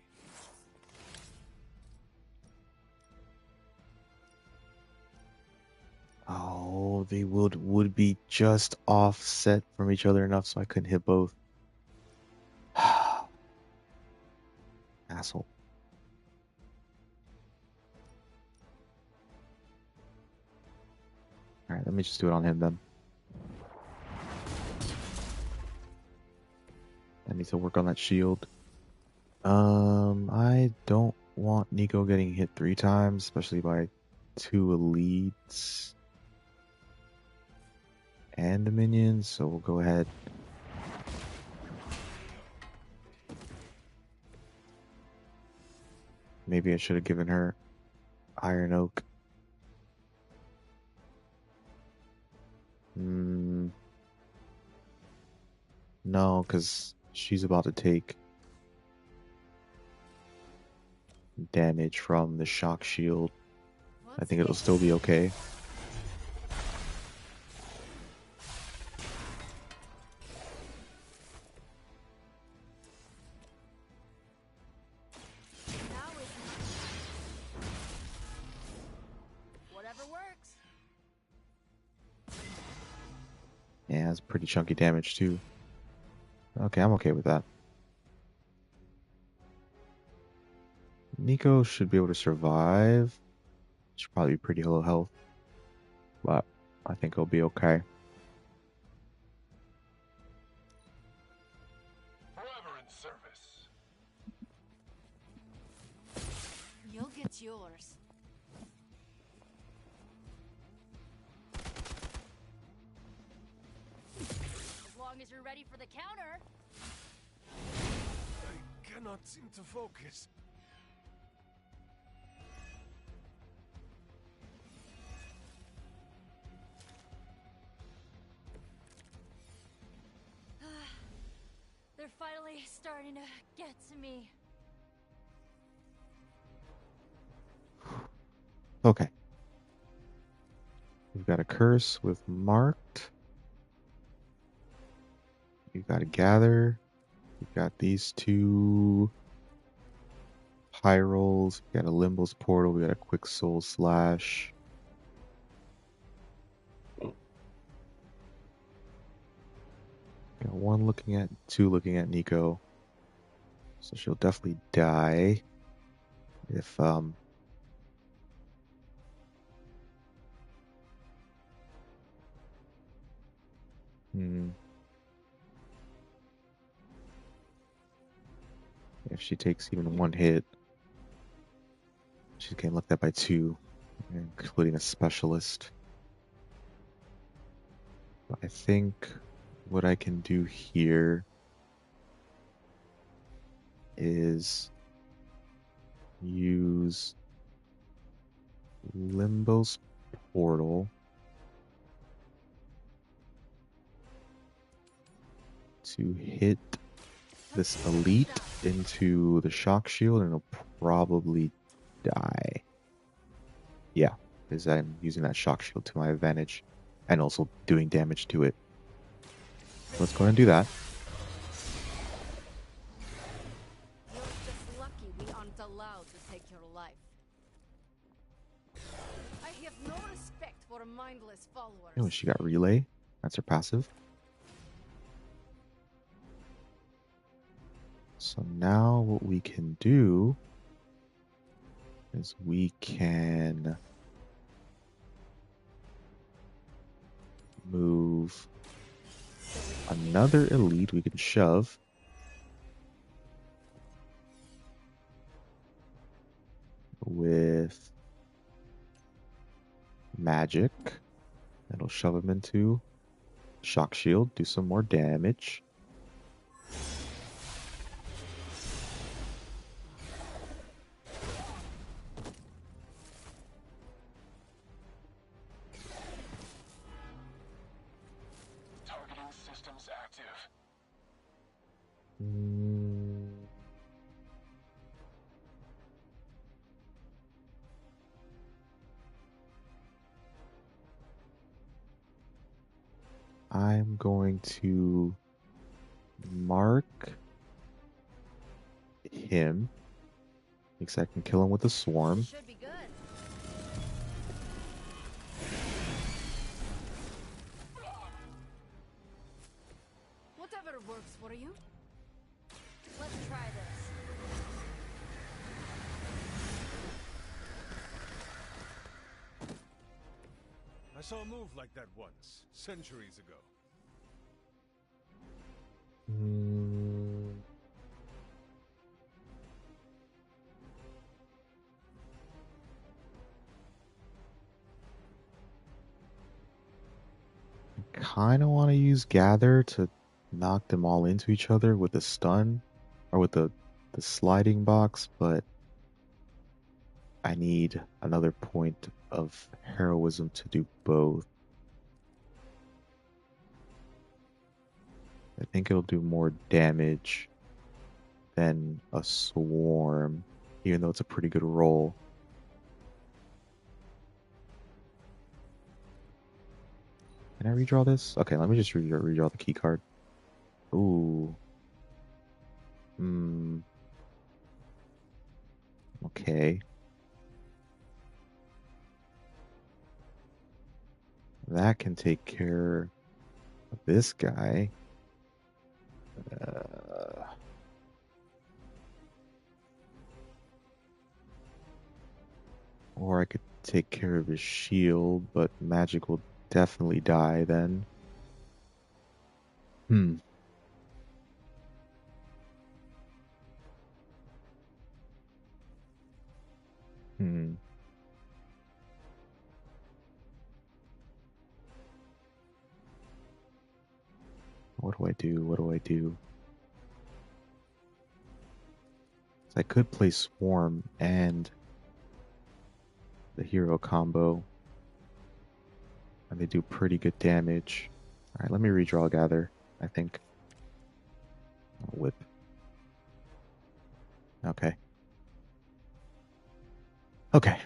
Oh, they would be just offset from each other enough so I couldn't hit both. Asshole. Alright, let me just do it on him then. I need to work on that shield. I don't want Nico getting hit 3 times, especially by 2 elites and the minions, so we'll go ahead. Maybe I should have given her Iron Oak. No, because she's about to take damage from the shock shield. I think it'll still be okay. Whatever works. Yeah, it's pretty chunky damage too. Okay, I'm okay with that. Nico should be able to survive. Should probably be pretty low health, but I think he'll be okay. Forever in service. You'll get yours. As long as you're ready for the counter. I cannot seem to focus. They're finally starting to get to me. Okay. We've got a curse with marked. We've got a gather. We've got these 2 high rolls. We got a Limbo's portal. We got a quick soul slash. Got 1 looking at 2 looking at Nico. So she'll definitely die if if she takes even 1 hit. She's getting looked at by 2, including a specialist. But I think what I can do here is use Limbo's portal to hit this elite into the shock shield, and it'll probably die. Yeah, because I'm using that shock shield to my advantage and also doing damage to it. Let's go ahead and do that. You're just lucky we aren't allowed to take your life. I have no respect for mindless followers. Oh, she got relay. That's her passive. So now what we can do is we can move another elite. We can shove. With magic. That'll shove him into shock shield, do some more damage. Targeting systems active. Mm. I'm going to mark him because I can kill him with a swarm. Should be good. Whatever works for you. Let's try this. I saw a move like that once, centuries ago. Mm. I kind of want to use Gather to knock them all into each other with the stun or with the sliding box, but I need another point of heroism to do both. I think it'll do more damage than a swarm, even though it's a pretty good roll. Can I redraw this? Okay, let me just redraw the key card. Ooh. Okay. That can take care of this guy. Or I could take care of his shield, but magic will definitely die then. What do I do? What do I do? So I could play Swarm and the hero combo, and they do pretty good damage. Alright, let me redraw Gather, I think. Whip. Okay. Okay.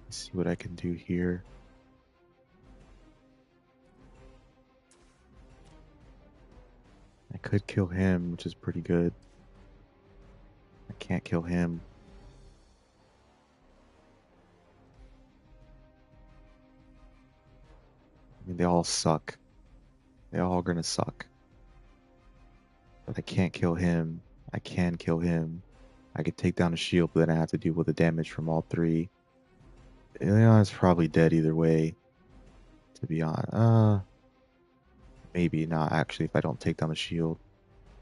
Let's see what I can do here. I could kill him, which is pretty good. I can't kill him. I mean, they all suck. They all gonna suck. But I can't kill him. I can kill him. I could take down a shield, but then I have to deal with the damage from all three. Ileana's probably dead either way, to be honest. Maybe not, actually, if I don't take down the shield.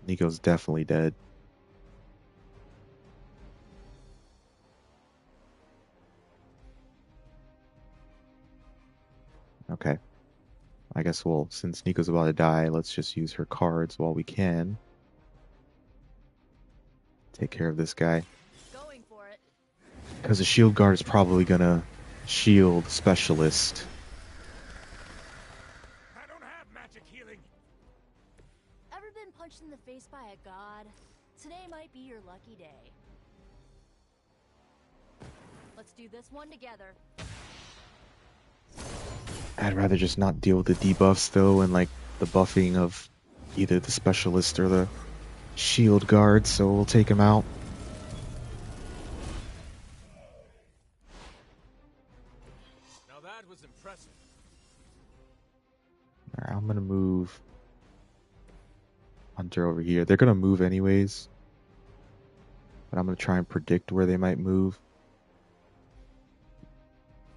Nico's definitely dead. Okay. I guess, well, since Nico's about to die, let's just use her cards while we can. Take care of this guy. Going for it. Because the shield guard is probably gonna shield specialist. I don't have magic healing. Ever been punched in the face by a god? Today might be your lucky day. Let's do this one together. I'd rather just not deal with the debuffs though, and like the buffing of either the specialist or the shield guard, so we'll take him out. Now that was impressive. Alright, I'm gonna move Hunter over here. They're gonna move anyways, but I'm gonna try and predict where they might move.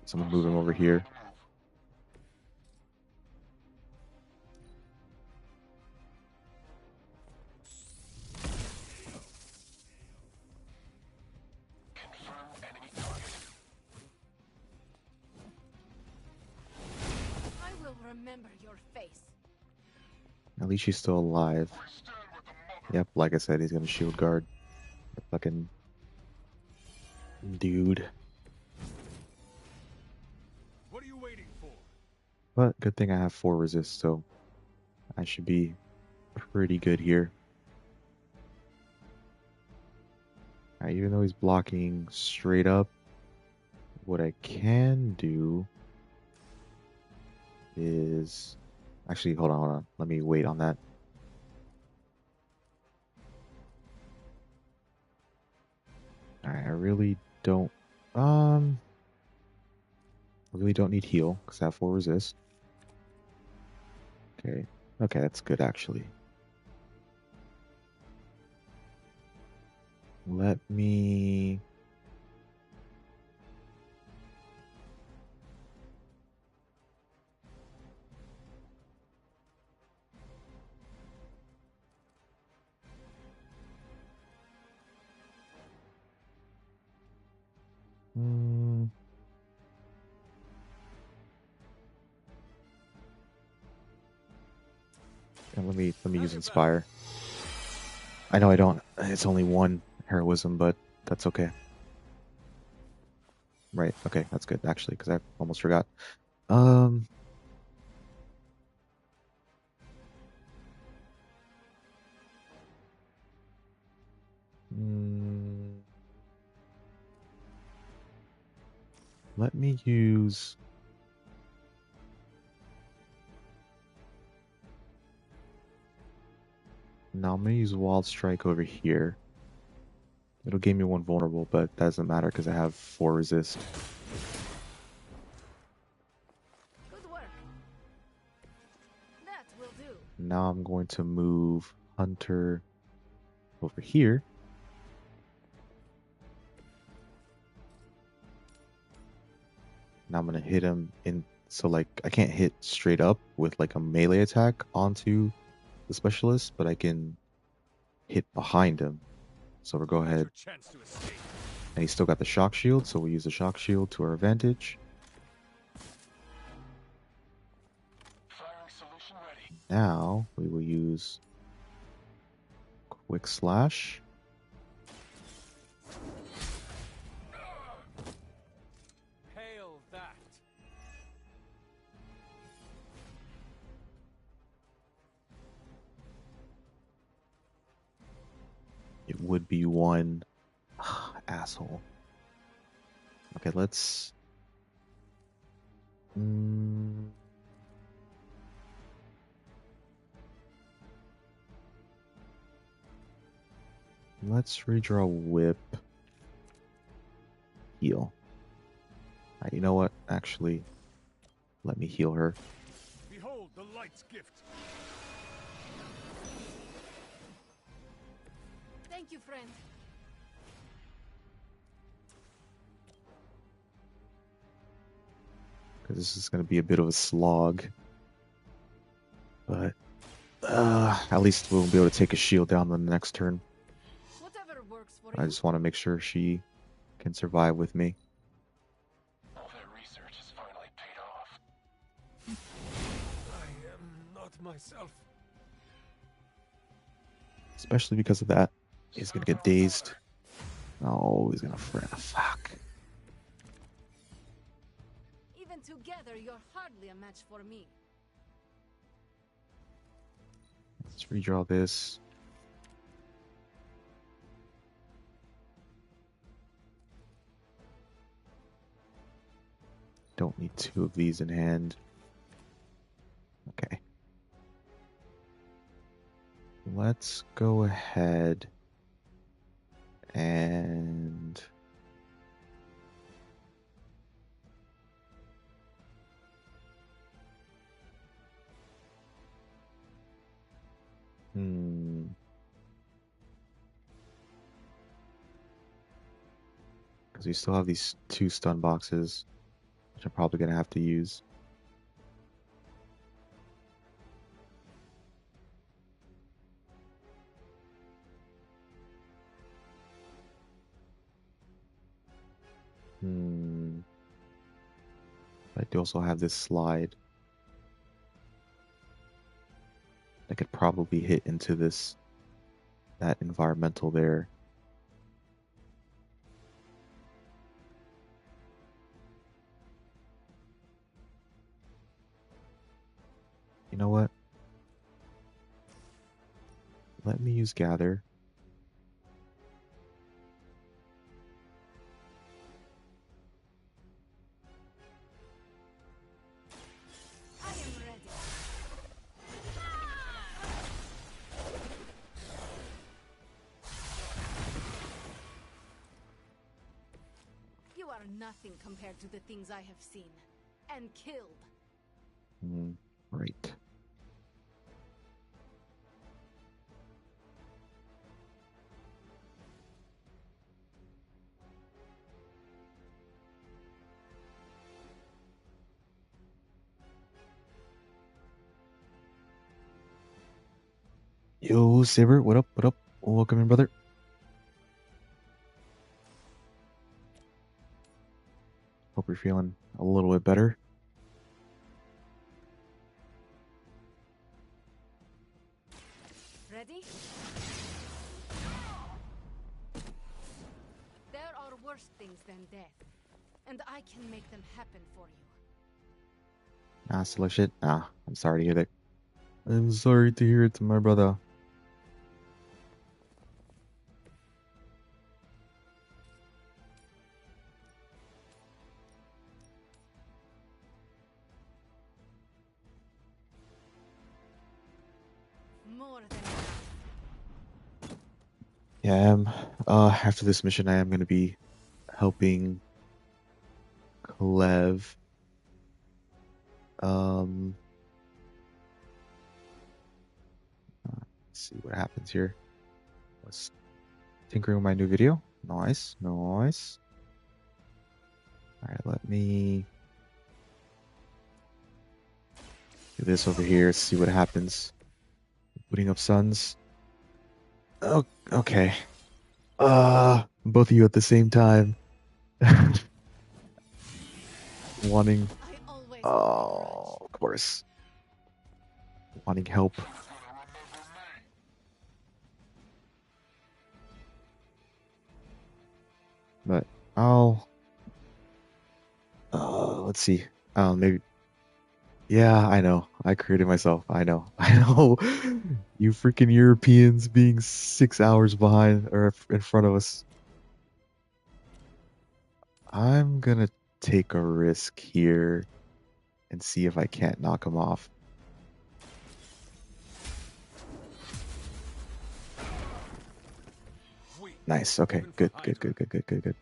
So I'm gonna move him over here. I will remember your face. At least she's still alive. Yep, like I said, he's gonna shield guard. The fucking dude. What are you waiting But good thing I have 4 resist, so I should be pretty good here. Alright, even though he's blocking straight up, what I can do is... Actually, hold on. Let me wait on that. Alright, I really don't need heal because I have 4 resist. Okay. Okay, that's good actually. Let me... And let me use Inspire. I know I don't. It's only 1 heroism, but that's okay. Right. Okay, that's good actually, because I almost forgot. Let me use... No, I'm gonna use Wild Strike over here. It'll give me 1 vulnerable, but that doesn't matter because I have 4 resist. Good work. That will do. Now I'm going to move Hunter over here. Now I'm gonna hit him in, so like I can't hit straight up with like a melee attack onto the specialist, but I can hit behind him. So we'll go ahead. And he's still got the shock shield, so we use the shock shield to our advantage. Now we will use Quick Slash. Hail that. It would be 1 asshole. Okay, let's... Let's redraw Whip. Heal. You know what? Actually, let me heal her. Behold the light's gift. Thank you, friend. Because this is going to be a bit of a slog. But at least we'll be able to take a shield down on the next turn. Whatever works for I you. just want to make sure she can survive with me. All that research has finally paid off. I am not myself. Especially because of that. He's going to get dazed. Oh, he's going to fret. Fuck. Even together, you're hardly a match for me. Let's redraw this. Don't need 2 of these in hand. Okay. Let's go ahead and... Because we still have these 2 stun boxes, which I'm probably going to have to use. I do also have this slide. I could probably hit into that environmental there. You know what? Let me use gather. I am ready. You are nothing compared to the things I have seen and killed. Right. Yo, Saber, what up? What up? Welcome in, brother. Hope you're feeling a little bit better. Ready? There are worse things than death, and I can make them happen for you. Still shit. I'm sorry to hear that. I'm sorry to hear it, my brother. More than enough. Yeah, after this mission, I am going to be helping Clev. Let's see what happens here. Let's tinkering with my new video. Nice, nice. All right, let me do this over here. See what happens. Booting up Suns. Oh, okay. Both of you at the same time. Wanting. Oh, of course. Wanting help. But I'll. Let's see. Maybe. Yeah, I know. I created myself. I know. I know. You freaking Europeans being 6 hours behind or in front of us. I'm gonna take a risk here and see if I can't knock him off. Nice. Okay. Good. Good. Good. Good. Good. Good. Good.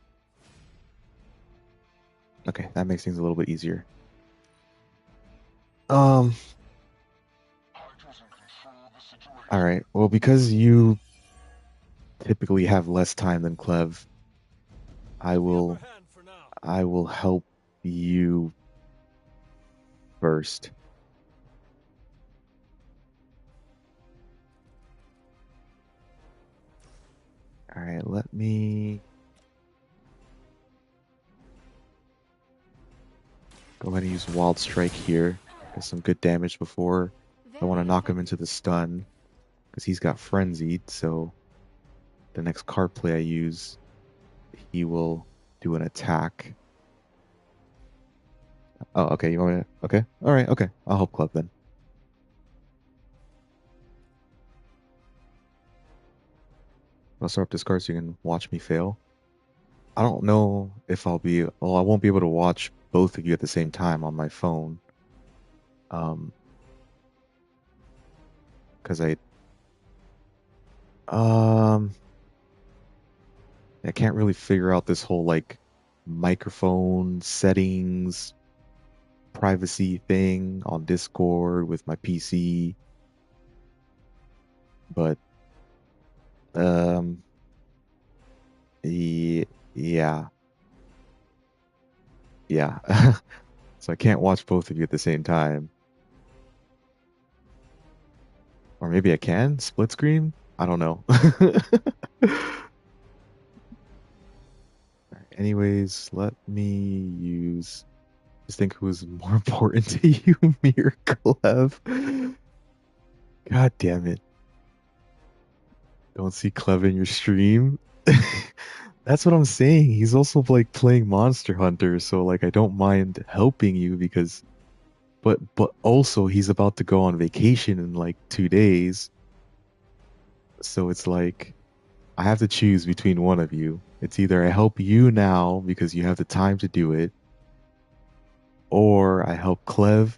Okay, that makes things a little bit easier. All right. Well, because you typically have less time than Clev, I will help you first. All right, let me go ahead and use Wild Strike here. Get some good damage before I want to knock him into the stun, because he's got Frenzied, so the next card play I use, he will do an attack. Oh, okay, you want me to... Okay, alright, okay. I'll help Clev then. I'll start up this card so you can watch me fail. I don't know if I'll be... Well, I won't be able to watch both of you at the same time on my phone. Because I can't really figure out this whole, like, microphone settings, privacy thing on Discord with my PC. But, yeah. So I can't watch both of you at the same time. Or maybe I can? Split screen? I don't know. Anyways, let me use... Just think who's more important to you, me or Clev? God damn it. Don't see Clev in your stream? That's what I'm saying. He's also like playing Monster Hunter, so like I don't mind helping you because but also he's about to go on vacation in like 2 days. So it's like I have to choose between one of you. It's either I help you now because you have the time to do it, or I help Clev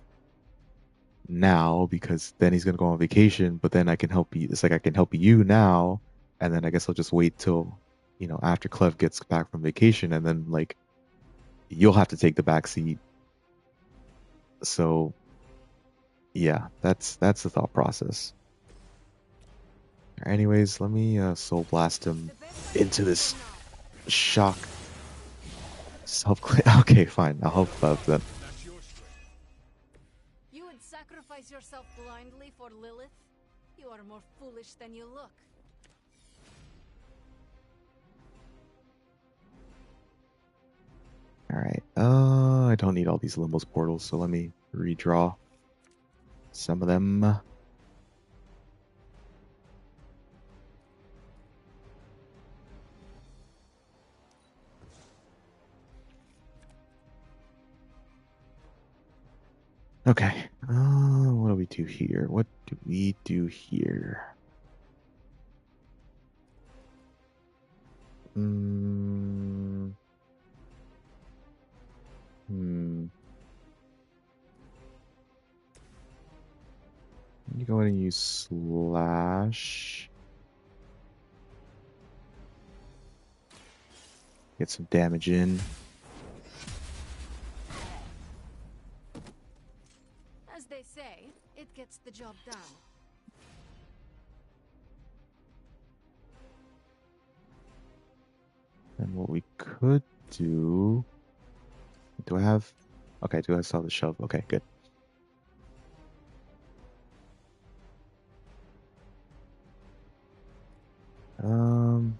now because then he's gonna go on vacation, but then I can help you. It's like I can help you now, and then I guess I'll just wait till, after Clev gets back from vacation, and then like you'll have to take the back seat. So yeah, that's the thought process. Anyways, let me soul blast him into this shock. Okay, fine. I'll help Clev then. You would sacrifice yourself blindly for Lilith? You are more foolish than you look. Alright, I don't need all these Limos portals, so let me redraw some of them. Okay, what do we do here? What do we do here? You go ahead and use slash. Get some damage in. As they say, it gets the job done. And what we could do... Do I have... Okay, do I still have the shove? Okay, good. I'm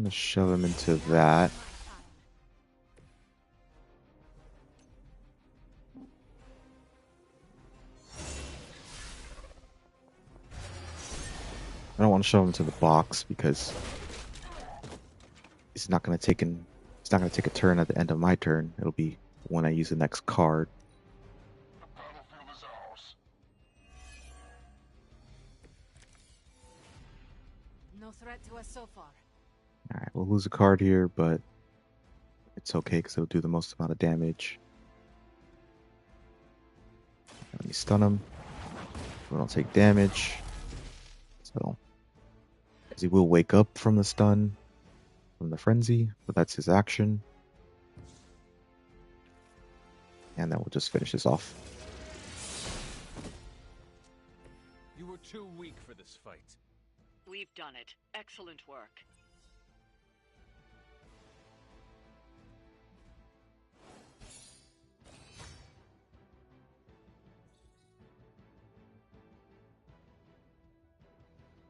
gonna shove him into that. I don't want to shove him to the box because he's not gonna take a turn at the end of my turn. It'll be when I use the next card. No threat to us so far. Alright, we'll lose a card here, but it's okay because it'll do the most amount of damage. Let me stun him. We don't take damage. So, because he will wake up from the stun, from the frenzy, but that's his action. And then we'll just finish this off. You were too weak for this fight. We've done it. Excellent work.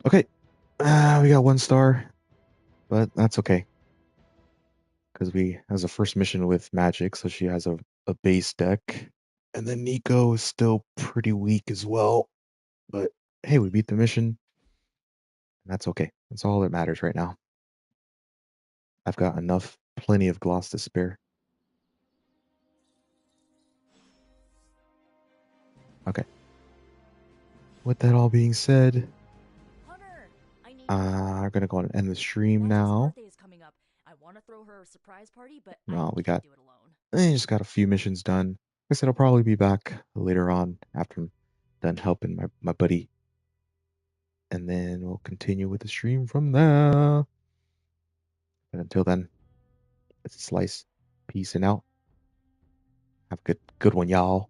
Okay, we got 1 star, but that's okay. Because we has a first mission with magic, so she has a base deck. And then Nico is still pretty weak as well. But hey, we beat the mission. And that's okay. That's all that matters right now. I've got plenty of gloss to spare. Okay. With that all being said, I'm gonna go on and end the stream now. I want to throw her a surprise party, but No, I can't do it alone. I just got a few missions done. Like I said, I'll probably be back later on after I'm done helping my buddy. And then we'll continue with the stream from there. But until then, it's a slice. Peace and out. Have a good one, y'all.